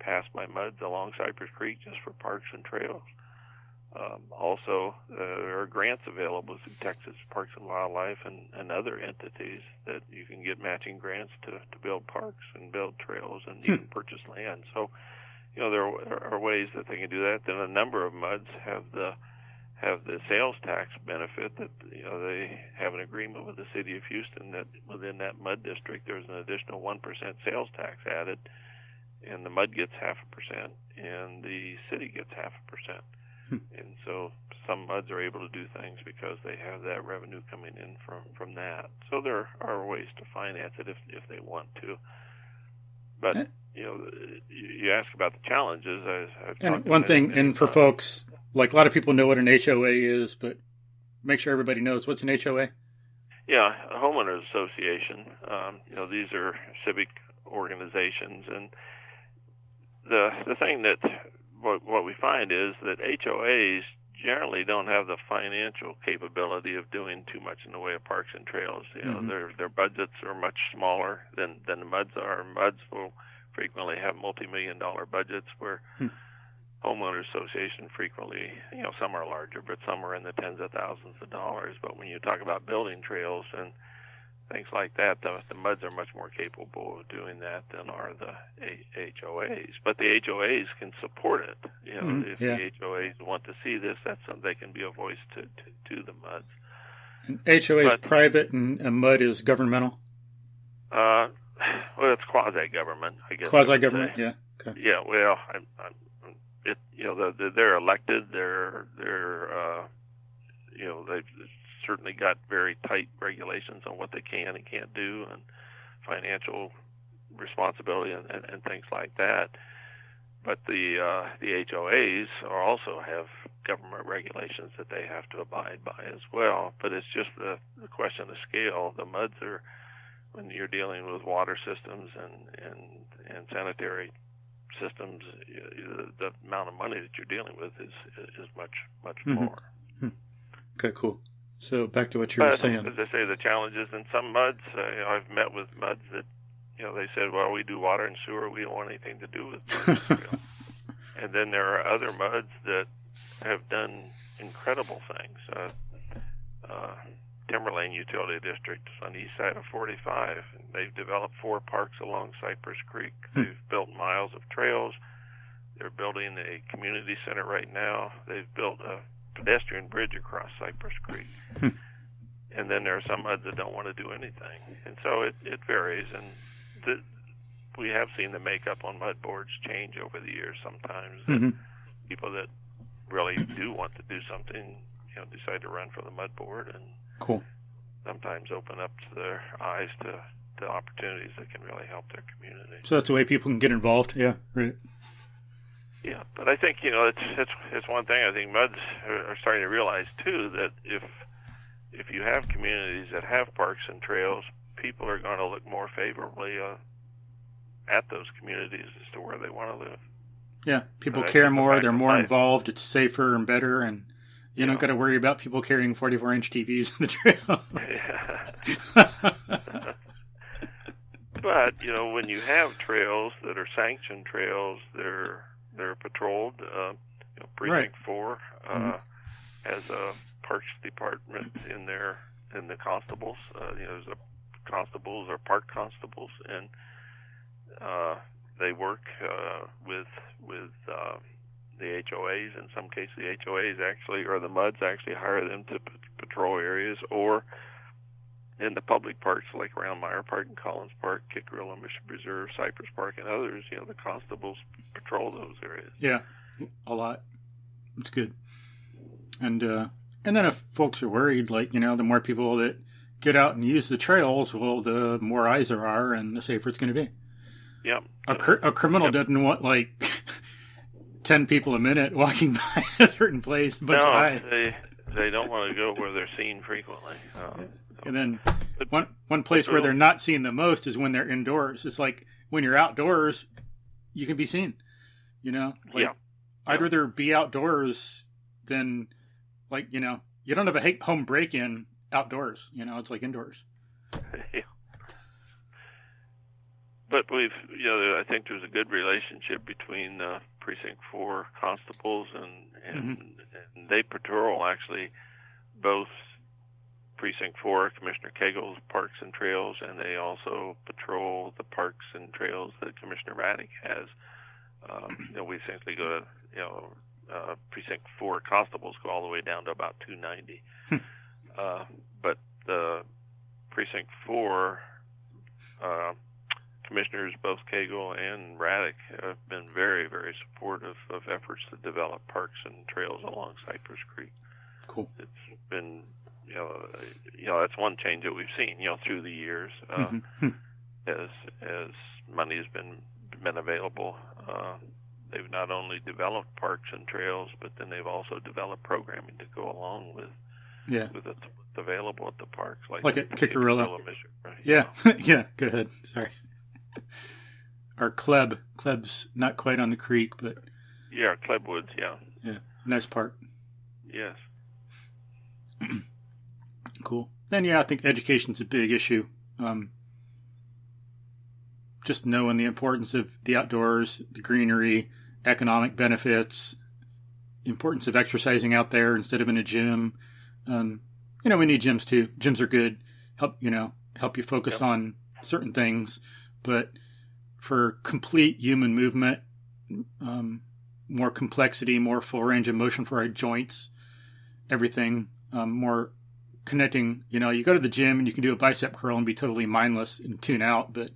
passed by MUDs along Cypress Creek just for parks and trails. Also, there are grants available through Texas Parks and Wildlife and other entities that you can get matching grants to build parks and build trails and even purchase land. So, there are ways that they can do that. Then a number of MUDs have the sales tax benefit that they have an agreement with the city of Houston that within that MUD district there's an additional 1% sales tax added, and the MUD gets 0.5% and the city gets 0.5%. And so some MUDs are able to do things because they have that revenue coming in from that. So there are ways to finance it if they want to. But you ask about the challenges. And one thing, and for folks, like a lot of people know what an HOA is, but make sure everybody knows, what's an HOA? Yeah, a homeowners association. These are civic organizations, and the thing that what we find is that HOAs generally don't have the financial capability of doing too much in the way of parks and trails. Their budgets are much smaller than the MUDs are. MUDs will frequently have multi-million-dollar budgets, where homeowners association frequently, some are larger, but some are in the tens of thousands of dollars. But when you talk about building trails and things like that, the MUDs are much more capable of doing that than are the HOAs. But the HOAs can support it. If the HOAs want to see this, that's something they can be a voice to the MUDs. And HOA is private, and a MUD is governmental. Well, it's quasi-government, I guess. Quasi-government, yeah. Okay. Yeah. Well, they're elected. They've certainly got very tight regulations on what they can and can't do, and financial responsibility and things like that. But the HOAs also have government regulations that they have to abide by as well. But it's just the question of scale. The MUDs are, when you're dealing with water systems and sanitary systems, the amount of money that you're dealing with is much more. Okay, cool. So back to what you were saying. As I say, the challenges in some MUDs, I've met with MUDs that, they said, well, we do water and sewer, we don't want anything to do with it. And then there are other MUDs that have done incredible things. Timberlane Utility District is on the east side of 45. And they've developed 4 parks along Cypress Creek. They've built miles of trails. They're building a community center right now. They've built a pedestrian bridge across Cypress Creek. And then there are some MUDs that don't want to do anything. And so it varies. And we have seen the makeup on MUD boards change over the years sometimes. People that really do want to do something, decide to run for the MUD board, and sometimes open up to their eyes to opportunities that can really help their community. So that's the way people can get involved. Yeah, right. Yeah, but I think it's one thing. I think MUDs are starting to realize too that if you have communities that have parks and trails, people are going to look more favorably at those communities as to where they want to live. Yeah, people care more. They're more involved. It's safer and better, and you don't got to worry about people carrying 44-inch TVs on the trail. But when you have trails that are sanctioned trails, they're patrolled. Precinct 4 has a parks department in the constables. There's constables or park constables, and they work with the HOAs. In some cases, the HOAs actually, or the MUDs actually, hire them to patrol areas, or in the public parks like around Meyer Park and Collins Park, Kickerilla Mission Preserve, Cypress Park, and others, the constables patrol those areas. Yeah, a lot. It's good. And then if folks are worried, like, the more people that get out and use the trails, well, the more eyes there are and the safer it's going to be. Yep. A criminal doesn't want, like, 10 people a minute walking by a certain place. No, they don't want to go where they're seen frequently. And then one place where they're not seen the most is when they're indoors. It's like when you're outdoors, you can be seen, I'd rather be outdoors than, like, you don't have a home break-in outdoors. It's like indoors. Yeah. But I think there's a good relationship between Precinct 4 constables and they patrol actually both Precinct 4, Commissioner Cagle's parks and trails, and they also patrol the parks and trails that Commissioner Raddick has. We essentially go to, Precinct 4 constables go all the way down to about 290. But the Precinct 4 commissioners, both Cagle and Raddick, have been very, very supportive of efforts to develop parks and trails along Cypress Creek. Cool. It's been, that's one change that we've seen, through the years, as money has been available. They've not only developed parks and trails, but then they've also developed programming to go along with what's available at the parks, like at Kickarilla. Right? Yeah, yeah. Go ahead. Sorry. Our Kleb's not quite on the creek, but yeah, Kleb Woods. Yeah, nice park. Yes. Cool. Then I think education's a big issue. Just knowing the importance of the outdoors, the greenery, economic benefits, importance of exercising out there instead of in a gym. We need gyms too. Gyms are good. Help you focus on certain things. But for complete human movement, more complexity, more full range of motion for our joints, everything, more connecting. You go to the gym and you can do a bicep curl and be totally mindless and tune out. But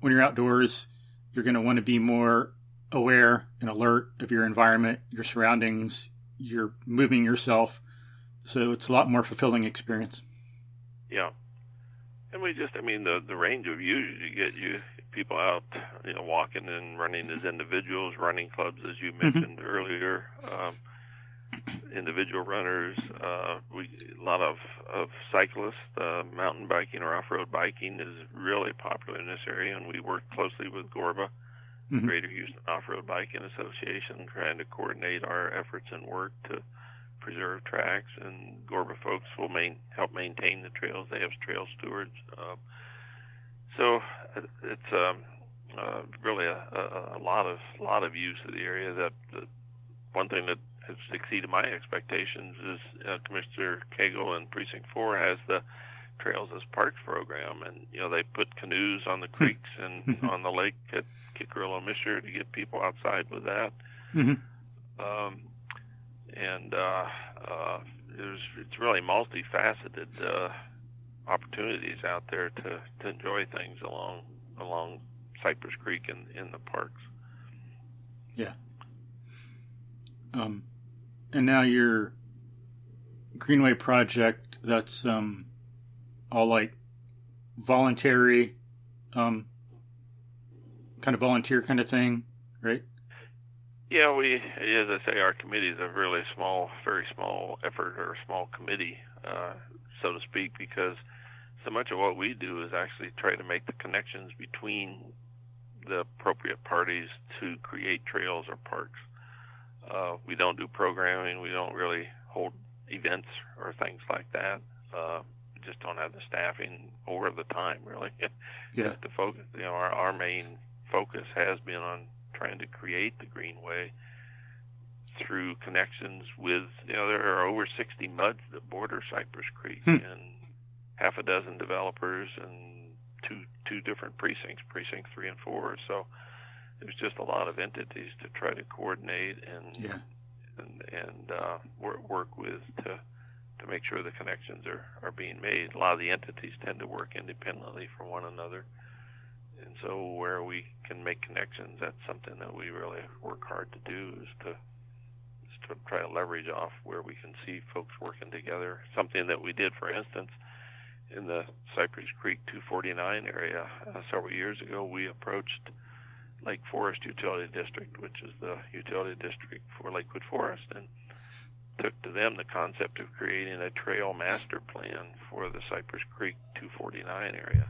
when you're outdoors, you're going to want to be more aware and alert of your environment, your surroundings. You're moving yourself. So it's a lot more fulfilling experience. Yeah. And the range of views you get, people out, walking and running as individuals, running clubs, as you mentioned earlier, individual runners, a lot of cyclists, mountain biking or off-road biking is really popular in this area, and we work closely with GORBA, Greater Houston Off-Road Biking Association, trying to coordinate our efforts and work to preserve tracks, and GORBA folks will help maintain the trails. They have trail stewards. So it's really a lot of use of the area. That one thing that has exceeded my expectations is Commissioner Cagle and Precinct 4 has the Trails as Parks program, and they put canoes on the creeks and on the lake at Kickarilla, Missouri to get people outside with that. It's really multifaceted opportunities out there to enjoy things along Cypress Creek and in the parks. Yeah. And now your Greenway Project, that's all like voluntary, kind of volunteer kind of thing, right? Yeah, as I say, our committee is a really very small effort, or a small committee, so to speak, because so much of what we do is actually try to make the connections between the appropriate parties to create trails or parks. We don't do programming. We don't really hold events or things like that. We just don't have the staffing or the time, really, to focus. Our main focus has been on trying to create the Greenway through connections with, there are over 60 MUDs that border Cypress Creek, and half a dozen developers and two different precincts, Precinct 3 and 4. So there's just a lot of entities to try to coordinate and work with to make sure the connections are being made. A lot of the entities tend to work independently from one another. And so where we can make connections, that's something that we really work hard to do, is to try to leverage off where we can see folks working together. Something that we did, for instance, in the Cypress Creek 249 area several years ago, we approached Lake Forest Utility District, which is the utility district for Lakewood Forest, and took to them the concept of creating a trail master plan for the Cypress Creek 249 area.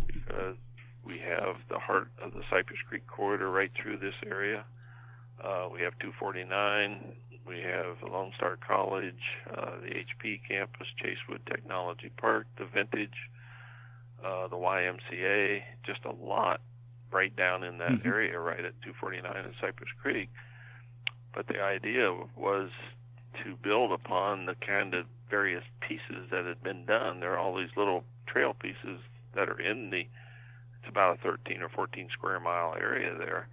Because we have the heart of the Cypress Creek corridor right through this area. We have 249, we have Lone Star College, the HP campus, Chasewood Technology Park, the Vintage, the YMCA, just a lot right down in that area, right at 249 and Cypress Creek. But the idea was to build upon the kind of various pieces that had been done. There are all these little trail pieces that are it's about a 13 or 14 square mile area there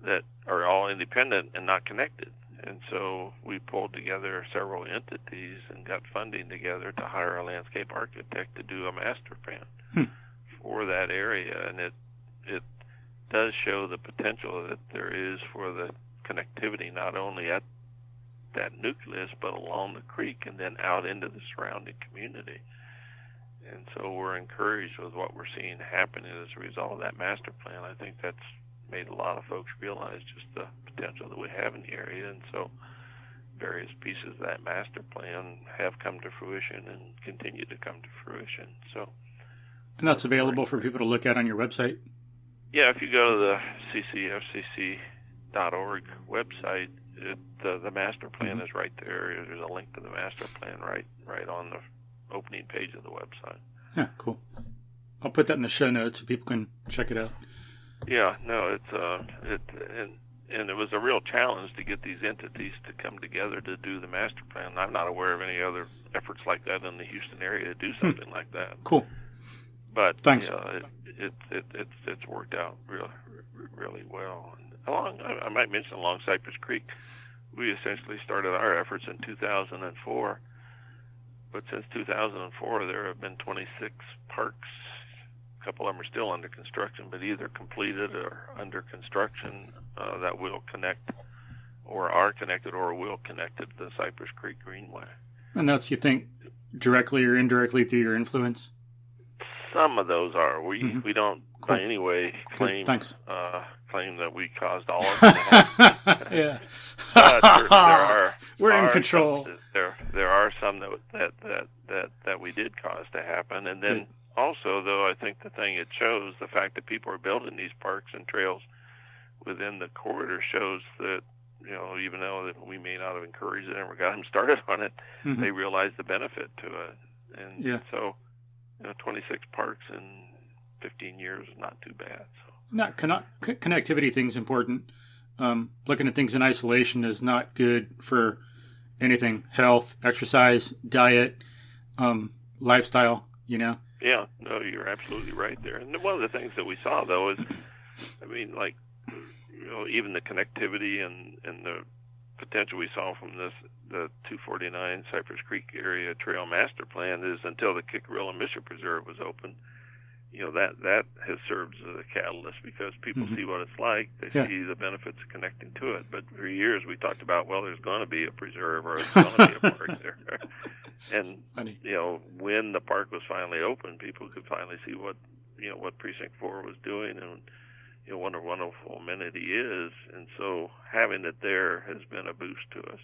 that are all independent and not connected. And so we pulled together several entities and got funding together to hire a landscape architect to do a master plan for that area. And it does show the potential that there is for the connectivity, not only at that nucleus, but along the creek and then out into the surrounding community. And so we're encouraged with what we're seeing happening as a result of that master plan. I think that's made a lot of folks realize just the potential that we have in the area. And so various pieces of that master plan have come to fruition and continue to come to fruition. So, and that's available for people to look at on your website? Yeah, if you go to the ccfcc.org website, the master plan is right there. There's a link to the master plan right on the opening page of the website. Yeah, cool. I'll put that in the show notes so people can check it out. Yeah, no, and it was a real challenge to get these entities to come together to do the master plan. I'm not aware of any other efforts like that in the Houston area to do something like that. Cool. But thanks. It's worked out really well. And I might mention along Cypress Creek, we essentially started our efforts in 2004. But since 2004, there have been 26 parks. A couple of them are still under construction, but either completed or under construction that will connect or are connected or will connect to the Cypress Creek Greenway. And that's, you think, directly or indirectly through your influence? Some of those are. We don't by any way claim that we caused all of them. Yeah. But there are. We're in control. There are some that we did cause to happen, and then also, though, I think the thing it shows, the fact that people are building these parks and trails within the corridor shows that, even though we may not have encouraged it or got them started on it, they realize the benefit to it. And so, 26 parks in 15 years is not too bad. So. Connectivity thing's important. Looking at things in isolation is not good for anything. Health, exercise, diet, lifestyle, Yeah, no, you're absolutely right there. And one of the things that we saw, though, is, even the connectivity and the potential we saw from the 249 Cypress Creek area trail master plan is until the Kickarilla Mission Preserve was open, that has served as a catalyst because people see what it's like. They see the benefits of connecting to it. But for years we talked about, there's going to be a preserve or there's going to be a park there. And, when the park was finally open, people could finally see what Precinct 4 was doing and, what a wonderful amenity is. And so having it there has been a boost to us.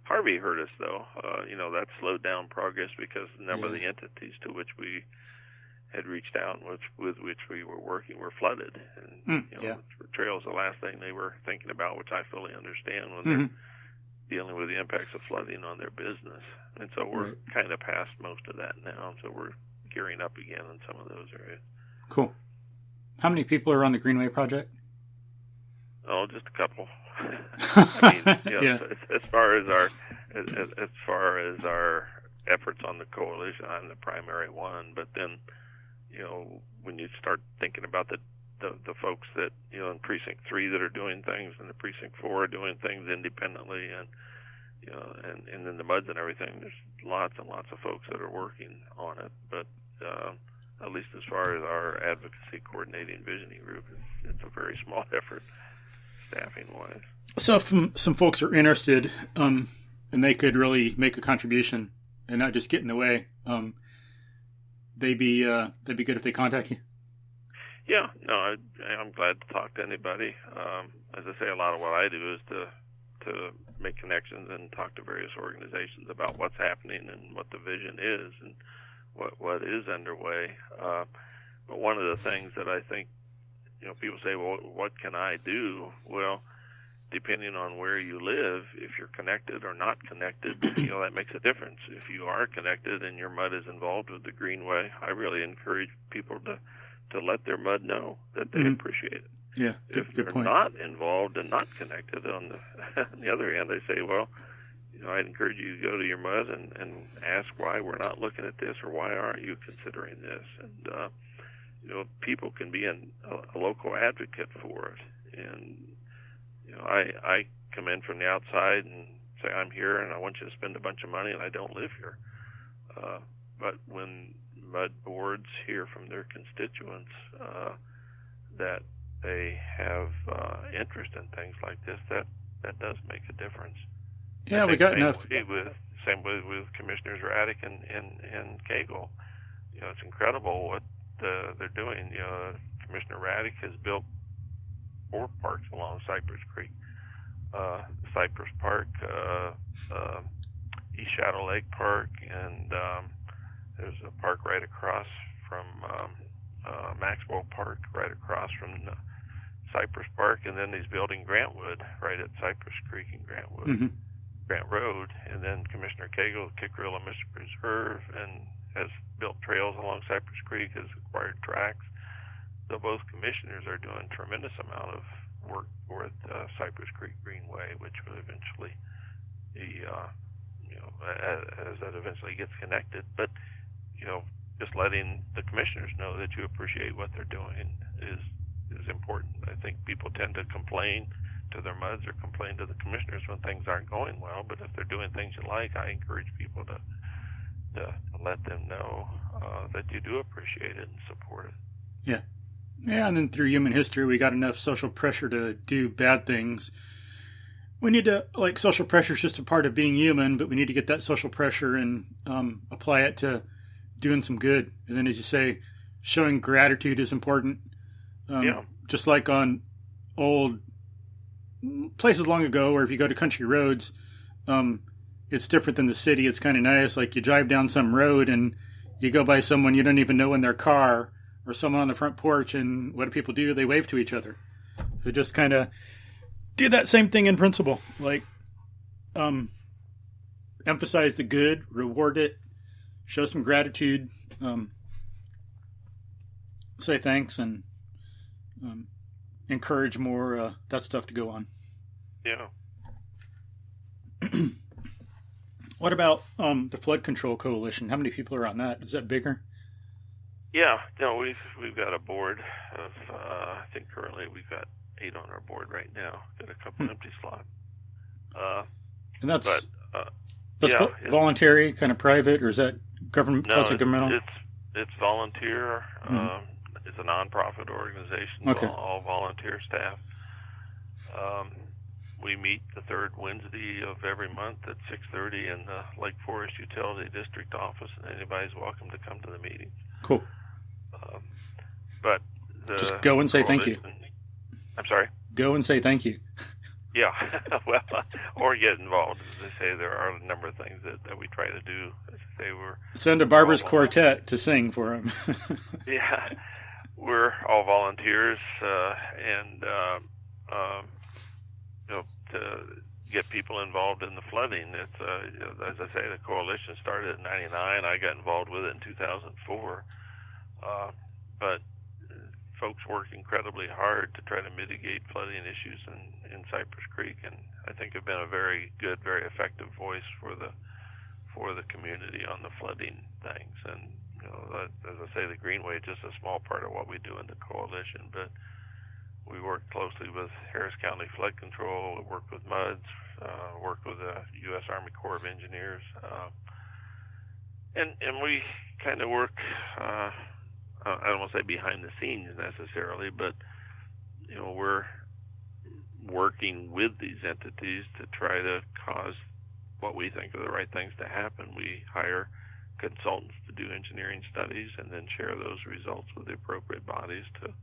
Harvey hurt us, though. That slowed down progress because the number of the entities to which we had reached out with which we were working were flooded. And, trails the last thing they were thinking about, which I fully understand when they're dealing with the impacts of flooding on their business. And so we're kind of past most of that now. So we're gearing up again in some of those areas. Cool. How many people are on the Greenway Project? Oh, just a couple. As far as our efforts on the coalition, I'm the primary one. But then, when you start thinking about the folks that in Precinct 3 that are doing things, and the Precinct 4 are doing things independently, and and then the MUDs and everything, there's lots and lots of folks that are working on it. But at least as far as our advocacy coordinating visioning group, it's a very small effort. staffing wise. So if some folks are interested, and they could really make a contribution and not just get in the way, they'd be good if they contact you. Yeah, no, I'm glad to talk to anybody. As I say, a lot of what I do is to make connections and talk to various organizations about what's happening and what the vision is and what is underway. But one of the things that I think, people say, well, what can I do? Well, depending on where you live, if you're connected or not connected, that makes a difference. If you are connected and your mud is involved with the Greenway, I really encourage people to let their mud know that they appreciate it. Yeah, if good they're point. not involved and not connected, on the other hand, they say, well, I'd encourage you to go to your mud and ask why we're not looking at this, or why aren't you considering this? And people can be a local advocate for it. And I come in from the outside and say, I'm here and I want you to spend a bunch of money, and I don't live here. But when mud boards hear from their constituents that they have interest in things like this, that does make a difference. Yeah, we got enough. Same with Commissioners Raddick and Cagle. It's incredible what they're doing. Commissioner Raddick has built 4 parks along Cypress Creek. Cypress Park, East Shadow Lake Park, and there's a park right across from Maxwell Park, right across from Cypress Park, and then he's building Grantwood right at Cypress Creek and Grantwood, Grant Road, and then Commissioner Cagle, Kickrilla Mission Preserve, and has built trails along Cypress Creek, has acquired tracks. So both commissioners are doing a tremendous amount of work with Cypress Creek Greenway, which will eventually be, as that eventually gets connected. But, just letting the commissioners know that you appreciate what they're doing is important. I think people tend to complain to their MUDs or complain to the commissioners when things aren't going well. But if they're doing things you like, I encourage people to let them know that you do appreciate it and support it. Yeah. Yeah, and then through human history, we got enough social pressure to do bad things. We need to, social pressure is just a part of being human, but we need to get that social pressure and apply it to doing some good. And then, as you say, showing gratitude is important. Just like on old places long ago, or if you go to country roads, it's different than the city. It's kind of nice. Like you drive down some road and you go by someone you don't even know in their car, or someone on the front porch, and what do people do? They wave to each other. So just kind of do that same thing in principle. Emphasize the good, reward it, show some gratitude, say thanks, and encourage more that stuff to go on. Yeah. What about the Flood Control Coalition? How many people are on that? Is that bigger? Yeah, we've got a board of I think currently we've got 8 on our board right now. Got a couple empty slots. And that's voluntary, kind of private, or is that government? No, governmental? It's volunteer. It's a nonprofit organization. Okay. All volunteer staff. We meet the third Wednesday of every month at 6:30 in the Lake Forest Utility District office, and anybody's welcome to come to the meetings. Cool. But just go and say thank you. I'm sorry? Go and say thank you. Yeah, well, or get involved. As they say, there are a number of things that we try to do. As they were send a Barber's Quartet to sing for them. Yeah, we're all volunteers, and to get people involved in the flooding. It's as I say, the coalition started in '99. I got involved with it in 2004, but folks work incredibly hard to try to mitigate flooding issues in Cypress Creek, and I think have been a very good, very effective voice for the community on the flooding things. And as I say, the Greenway is just a small part of what we do in the coalition, but we work closely with Harris County Flood Control, work with MUDs, work with the U.S. Army Corps of Engineers, and we kind of work. I don't want to say behind the scenes necessarily, but working with these entities to try to cause what we think are the right things to happen. We hire consultants to do engineering studies and then share those results with the appropriate bodies to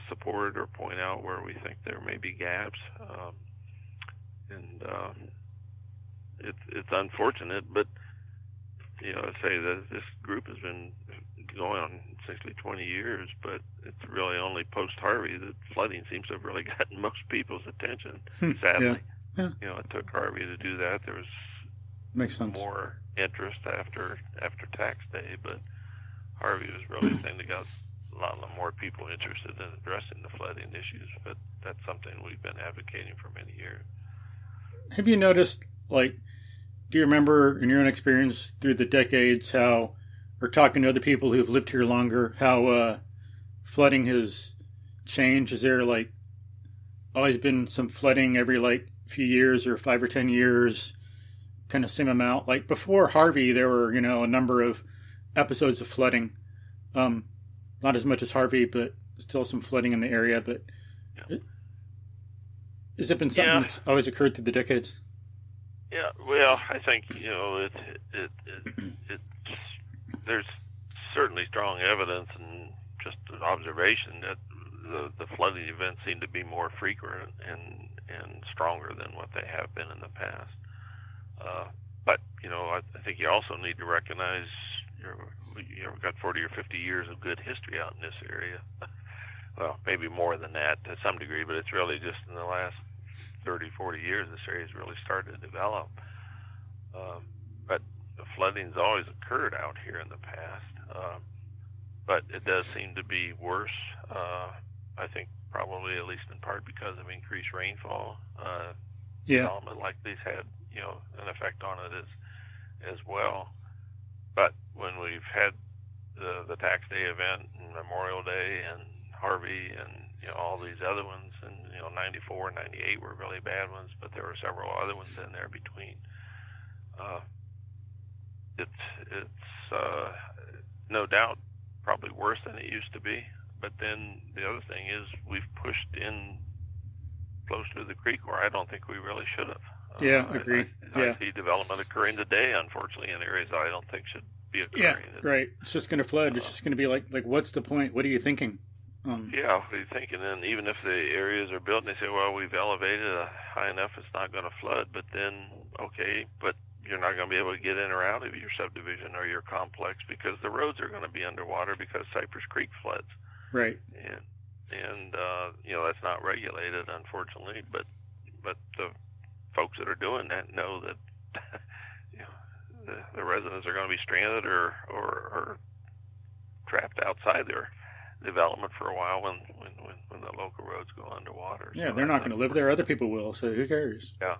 support or point out where we think there may be gaps. It's unfortunate, but I say that this group has been going on essentially 20 years, but it's really only post-Harvey that flooding seems to have really gotten most people's attention, sadly. Yeah. It took Harvey to do that. There was more interest after tax day, but Harvey was really the thing that got a lot more people interested in addressing the flooding issues, but that's something we've been advocating for many years. Have you noticed, do you remember in your own experience through the decades how, or talking to other people who've lived here longer, how flooding has changed? Is there always been some flooding every few years or 5 or 10 years, kind of same amount? Before Harvey, there were, a number of episodes of flooding. Not as much as Harvey, but still some flooding in the area. But has it been something that's always occurred through the decades? Yeah, well, I think there's certainly strong evidence and just an observation that the flooding events seem to be more frequent and stronger than what they have been in the past. But I think you also need to recognize we've got 40 or 50 years of good history out in this area. Well, maybe more than that to some degree, but it's really just in the last 30, 40 years this area has really started to develop. But the flooding's always occurred out here in the past. But it does seem to be worse. I think probably at least in part because of increased rainfall. Development like these had, an effect on it as well. But when we've had the tax day event and Memorial Day and Harvey and all these other ones, and 94 and 98 were really bad ones, but there were several other ones in there between. It's no doubt probably worse than it used to be. But then the other thing is we've pushed in close to the creek where I don't think we really should have. Agreed. I see development occurring today, unfortunately, in areas I don't think should be occurring. Yeah, right. It's just going to flood. It's just going to be like, what's the point? What are you thinking? What are you thinking? And even if the areas are built, and they say, well, we've elevated high enough, it's not going to flood. But then, okay, but you're not going to be able to get in or out of your subdivision or your complex because the roads are going to be underwater because Cypress Creek floods. Right. And that's not regulated, unfortunately. But the folks that are doing that know that the residents are going to be stranded or trapped outside their development for a while when the local roads go underwater. Yeah, so they're not going to live there. Other people will. So who cares? Yeah.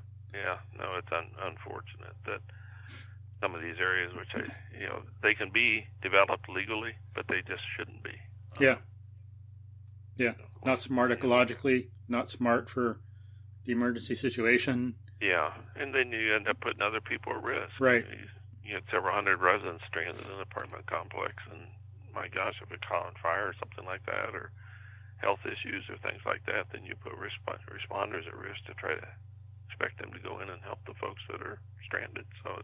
No, it's unfortunate that some of these areas, which they can be developed legally, but they just shouldn't be. Not smart ecologically, not smart for the emergency situation. Yeah, and then you end up putting other people at risk. Right. You had several hundred residents stranded in an apartment complex, and my gosh, if it caught on fire or something like that, or health issues or things like that, then you put responders at risk to try to expect them to go in and help the folks that are stranded. So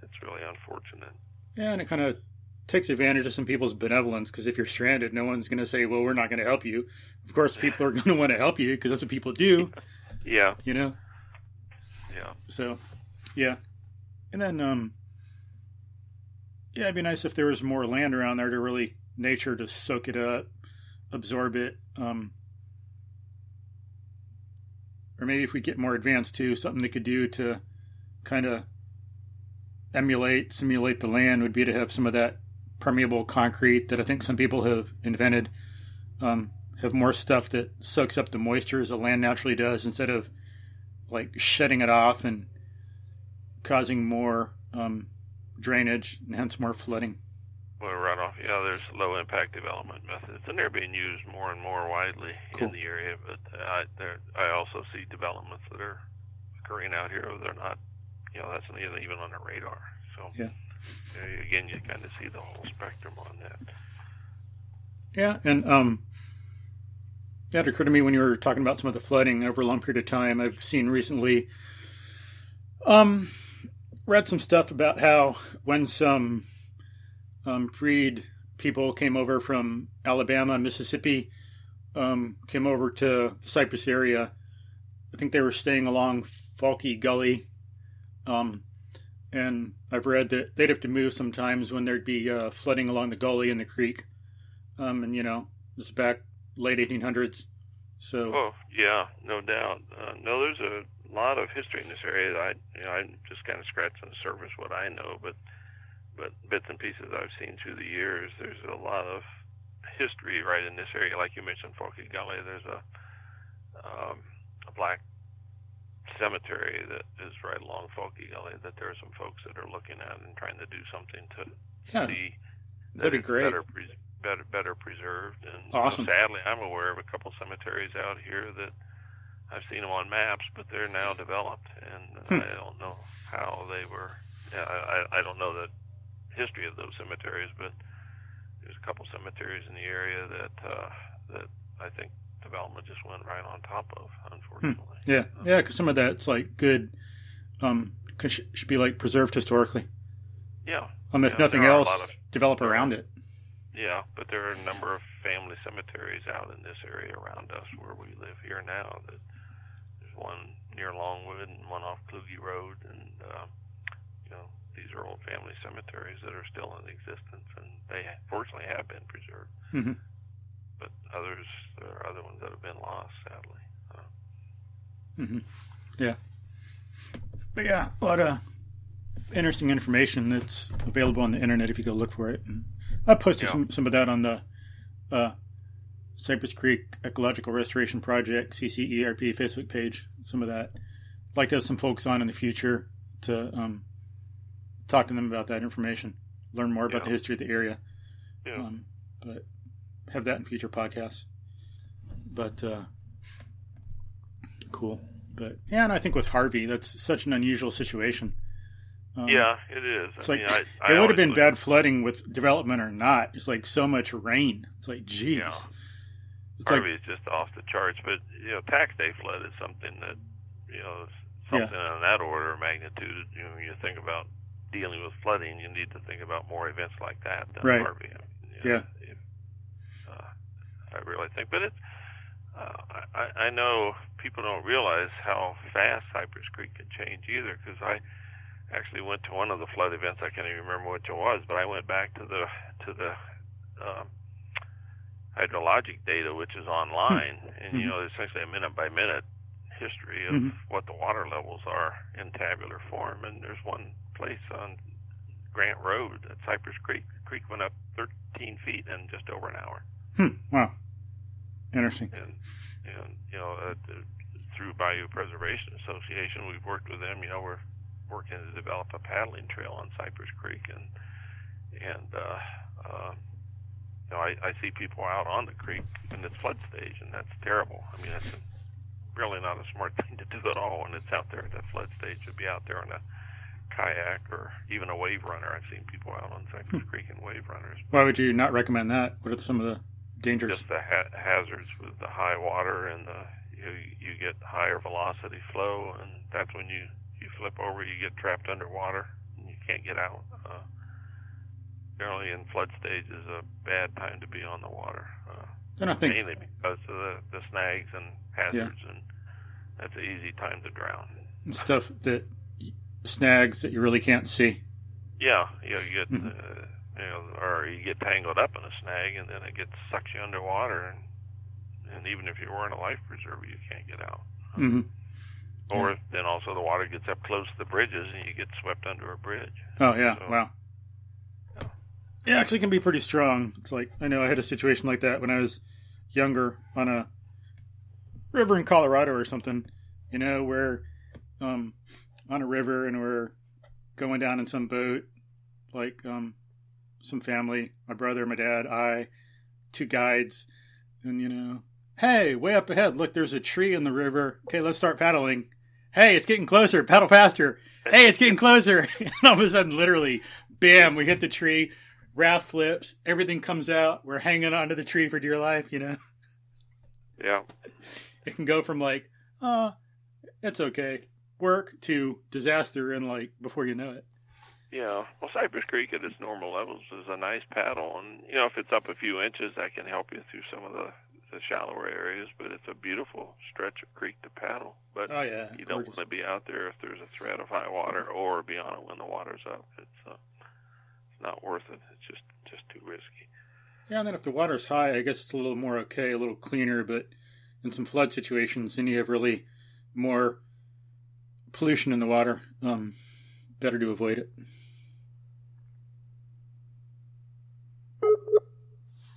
it's really unfortunate. Yeah, and it kind of takes advantage of some people's benevolence, because if you're stranded, no one's going to say, well, we're not going to help you. Of course, people are going to want to help you because that's what people do. Yeah. Yeah. So, yeah. And then, it'd be nice if there was more land around there to really nature to soak it up, absorb it. Or maybe if we get more advanced too, something they could do to kind of simulate the land would be to have some of that permeable concrete that I think some people have invented, have more stuff that soaks up the moisture as the land naturally does, instead of shedding it off and causing more drainage and hence more flooding. Well, runoff, there's low impact development methods, and they're being used more and more widely in the area. But I also see developments that are occurring out here. They're not, that's not even on the radar. So again, you kind of see the whole spectrum on that. Yeah, and That occurred to me when you were talking about some of the flooding over a long period of time. I've seen recently, read some stuff about how when some freed people came over from Alabama and Mississippi, came over to the Cypress area, I think they were staying along Falky Gully. And I've read that they'd have to move sometimes when there'd be flooding along the gully and the creek. And, this is back late 1800s. So. Oh, yeah, no doubt. No, there's a lot of history in this area. I'm just kind of scratching the surface what I know, but bits and pieces I've seen through the years. There's a lot of history right in this area. Like you mentioned, Falky Gully, there's a black cemetery that is right along Falky Gully that there are some folks that are looking at and trying to do something to see that it's great. better preserved. And awesome. Sadly, I'm aware of a couple cemeteries out here that I've seen them on maps, but they're now developed, and I don't know how they were. I don't know the history of those cemeteries, but there's a couple cemeteries in the area that I think development just went right on top of, unfortunately. Yeah, because some of that's like good, should be like preserved historically. Yeah. If nothing else, develop around it. Yeah, but there are a number of family cemeteries out in this area around us where we live here now. There's one near Longwood and one off Kluge Road, and these are old family cemeteries that are still in existence, and they fortunately have been preserved. Mm-hmm. But there are other ones that have been lost, sadly. Mm-hmm. Yeah. But yeah, a lot of interesting information that's available on the internet if you go look for it. And I posted some of that on the Cypress Creek Ecological Restoration Project, CCERP Facebook page. Some of that. I'd like to have some folks on in the future to talk to them about that information, learn more about the history of the area. Yeah. But have that in future podcasts. But cool. But and I think with Harvey, that's such an unusual situation. Yeah, it is. It's it would have been bad flooding with development or not. It's like so much rain. It's like, geez. Yeah. Harvey is just off the charts. But, tax day flood is something that, something on that order of magnitude. When you think about dealing with flooding, you need to think about more events like that than Harvey. I really think. But it's, I know people don't realize how fast Cypress Creek can change either, because I actually went to one of the flood events. I can't even remember which it was, but I went back to the hydrologic data, which is online, and essentially a minute by minute history of what the water levels are in tabular form. And there's one place on Grant Road at Cypress Creek. The creek went up 13 feet in just over an hour. Wow, interesting. And through Bayou Preservation Association, we've worked with them. We're working to develop a paddling trail on Cypress Creek, and I see people out on the creek in its flood stage, and that's terrible. I mean, that's really not a smart thing to do at all when it's out there at that flood stage. To be out there on a kayak or even a wave runner. I've seen people out on Cypress Creek in wave runners. Why would you not recommend that? What are some of the dangers? Just the hazards with the high water, and you get higher velocity flow, and that's when you flip over, you get trapped underwater, and you can't get out. Generally, in flood stage is a bad time to be on the water. Mainly because of the snags and hazards, and that's an easy time to drown. Stuff that snags that you really can't see. Yeah, you get or you get tangled up in a snag, and then it sucks you underwater, and even if you're wearing a life preserver, you can't get out. Or then also the water gets up close to the bridges, and you get swept under a bridge. Oh yeah, wow. Yeah, actually can be pretty strong. It's like, I know I had a situation like that when I was younger on a river in Colorado or something, where on a river, and we're going down in some boat, like some family, my brother, my dad, I, two guides, and hey, way up ahead, look, there's a tree in the river. Okay, let's start paddling. Hey, it's getting closer, paddle faster. Hey, it's getting closer. And all of a sudden, literally, bam, we hit the tree. Raft flips, everything comes out. We're hanging onto the tree for dear life, Yeah. It can go from like, it's okay, work to disaster in like before you know it. Yeah. Well, Cypress Creek at its normal levels is a nice paddle, and if it's up a few inches, that can help you through some of the shallower areas. But it's a beautiful stretch of creek to paddle. But you don't want to be out there if there's a threat of high water, or be on it when the water's up. It's not worth it. It's just too risky. Yeah, and then if the water's high, I guess it's a little more okay, a little cleaner. But in some flood situations, then you have really more pollution in the water. Better to avoid it.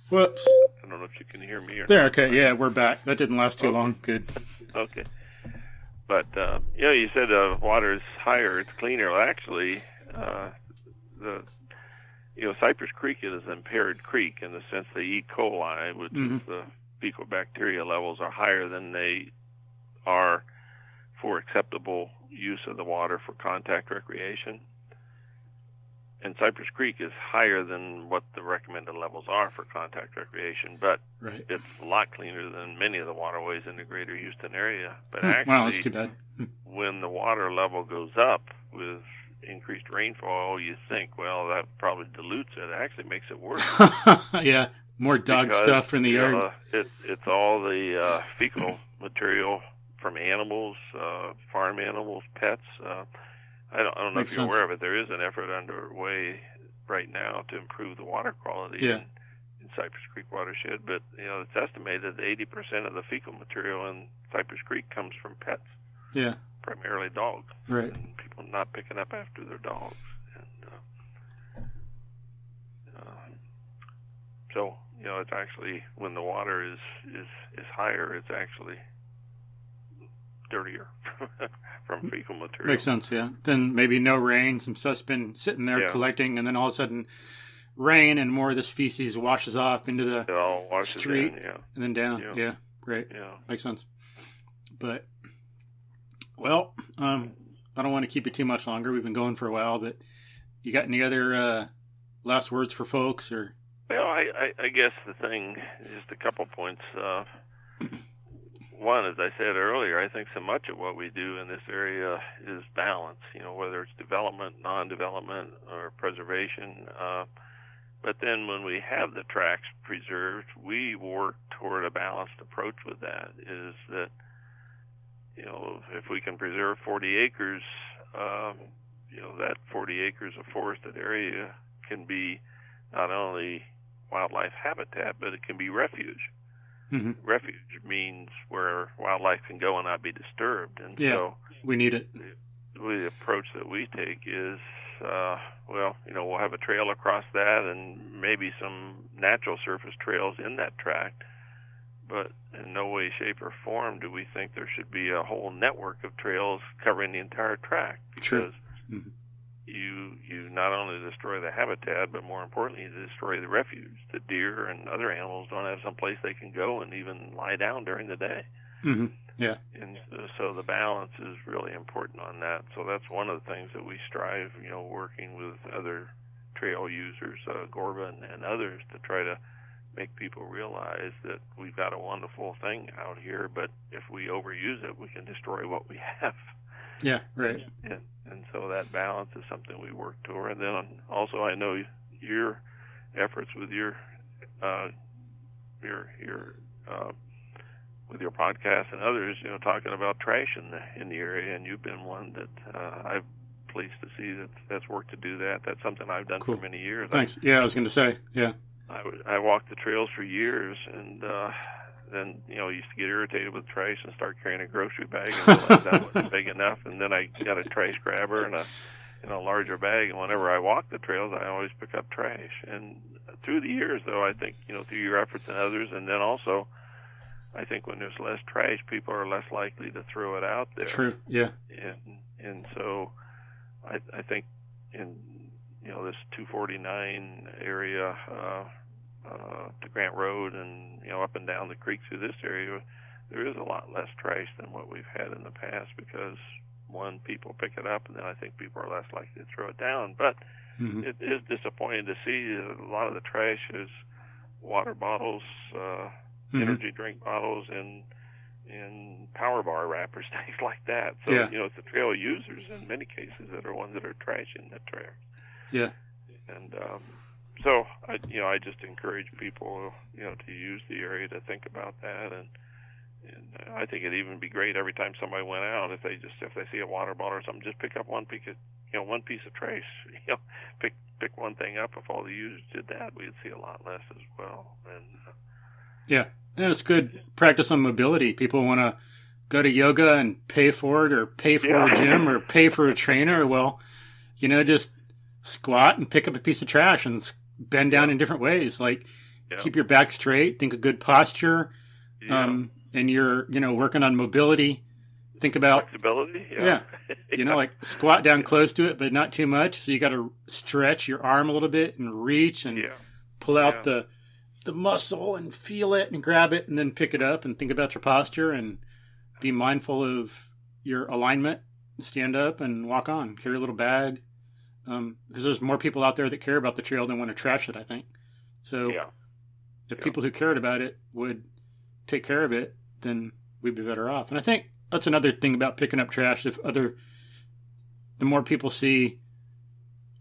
Whoops. I don't know if you can hear me or there, not. okay, yeah, we're back. That didn't last too long. Good. Okay. But, you said water is higher, it's cleaner. Well, actually, Cypress Creek is an impaired creek in the sense the E. coli, which is the fecal bacteria levels, are higher than they are for acceptable use of the water for contact recreation. And Cypress Creek is higher than what the recommended levels are for contact recreation, but it's a lot cleaner than many of the waterways in the greater Houston area. But actually, wow, that's too bad. When the water level goes up with increased rainfall, you think, well, that probably dilutes it. It actually makes it worse. Yeah, more dog stuff in the yard. It's all the fecal material from animals, farm animals, pets. I don't know if you're aware of it. There is an effort underway right now to improve the water quality in Cypress Creek Watershed, but it's estimated that 80% of the fecal material in Cypress Creek comes from pets. Yeah, primarily dogs. Right. And people not picking up after their dogs, and so it's actually, when the water is higher, it's actually dirtier from fecal material. Makes sense, yeah. Then maybe no rain, some stuff's been sitting there collecting, and then all of a sudden rain and more of this feces washes off into the street and then down. Yeah, right. Yeah. Makes sense. But, well, I don't want to keep it too much longer. We've been going for a while, but you got any other last words for folks? Or? Well, I guess the thing, just a couple points. One, as I said earlier, I think so much of what we do in this area is balance, whether it's development, non-development, or preservation. But then when we have the tracts preserved, we work toward a balanced approach with that, is that, if we can preserve 40 acres, that 40 acres of forested area can be not only wildlife habitat, but it can be refuge. Mm-hmm. Refuge means where wildlife can go and not be disturbed. And so we need it. The approach that we take is, we'll have a trail across that and maybe some natural surface trails in that tract, but in no way, shape, or form do we think there should be a whole network of trails covering the entire tract. Because you not only destroy the habitat, but more importantly, you destroy the refuge. The deer and other animals don't have some place they can go and even lie down during the day. Mm-hmm. Yeah. And so the balance is really important on that. So that's one of the things that we strive, working with other trail users, Gorba and others, to try to make people realize that we've got a wonderful thing out here, but if we overuse it, we can destroy what we have. Yeah, right. And so that balance is something we work toward. And then also, I know your efforts with your with your podcast and others, talking about trash in the area, and you've been one that I'm pleased to see that's worked to do that. That's something I've done for many years. Thanks. I was going to say, I walked the trails for years, and then used to get irritated with trash and start carrying a grocery bag and realized that wasn't big enough. And then I got a trash grabber and a larger bag. And whenever I walk the trails, I always pick up trash. And through the years, though, I think through your efforts and others, and then also, I think when there's less trash, people are less likely to throw it out there. True. Yeah. And so, I think in this 249 area. To Grant Road and up and down the creek through this area, there is a lot less trash than what we've had in the past, because one, people pick it up, and then I think people are less likely to throw it down. But it is disappointing to see a lot of the trash is water bottles, energy drink bottles and power bar wrappers, things like that. So, it's the trail users in many cases that are ones that are trashing the trail. Yeah. And so, I just encourage people, to use the area to think about that. And I think it'd even be great every time somebody went out, if they see a water bottle or something, just pick up one piece of trash, pick one thing up. If all the users did that, we'd see a lot less as well. And and it's good practice on mobility. People want to go to yoga and pay for it, or pay for a gym, or pay for a trainer. Well, just squat and pick up a piece of trash and bend down in different ways. Like keep your back straight, think of good posture. And you're, working on mobility. Think about flexibility. Like squat down close to it, but not too much. So you got to stretch your arm a little bit and reach and pull out the muscle and feel it and grab it and then pick it up and think about your posture and be mindful of your alignment. Stand up and walk on. Carry a little bag. Because there's more people out there that care about the trail than want to trash it, I think. So if people who cared about it would take care of it, then we'd be better off. And I think that's another thing about picking up trash. The more people see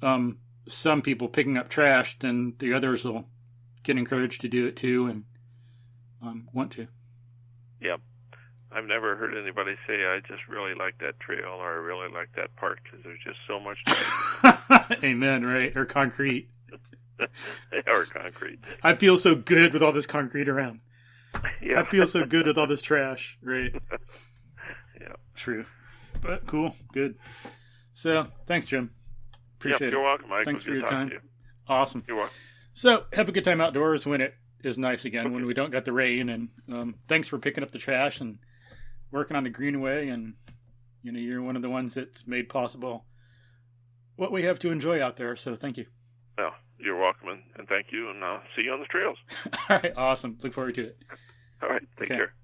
some people picking up trash, then the others will get encouraged to do it too and want to. Yep. I've never heard anybody say, I just really like that trail, or I really like that park, because there's just so much. Amen, right? Or concrete. Or concrete. I feel so good with all this concrete around. I feel so good with all this trash, right? True. But cool, good. So, thanks, Jim. Appreciate it. You're welcome, Mike. Thanks for your time. Awesome. You're welcome. So, have a good time outdoors when it is nice again, when we don't got the rain. And thanks for picking up the trash and working on the Greenway. And, you're one of the ones that's made possible what we have to enjoy out there. So, thank you. Well, you're welcome, and thank you, and see you on the trails. All right, awesome. Look forward to it. All right, take care.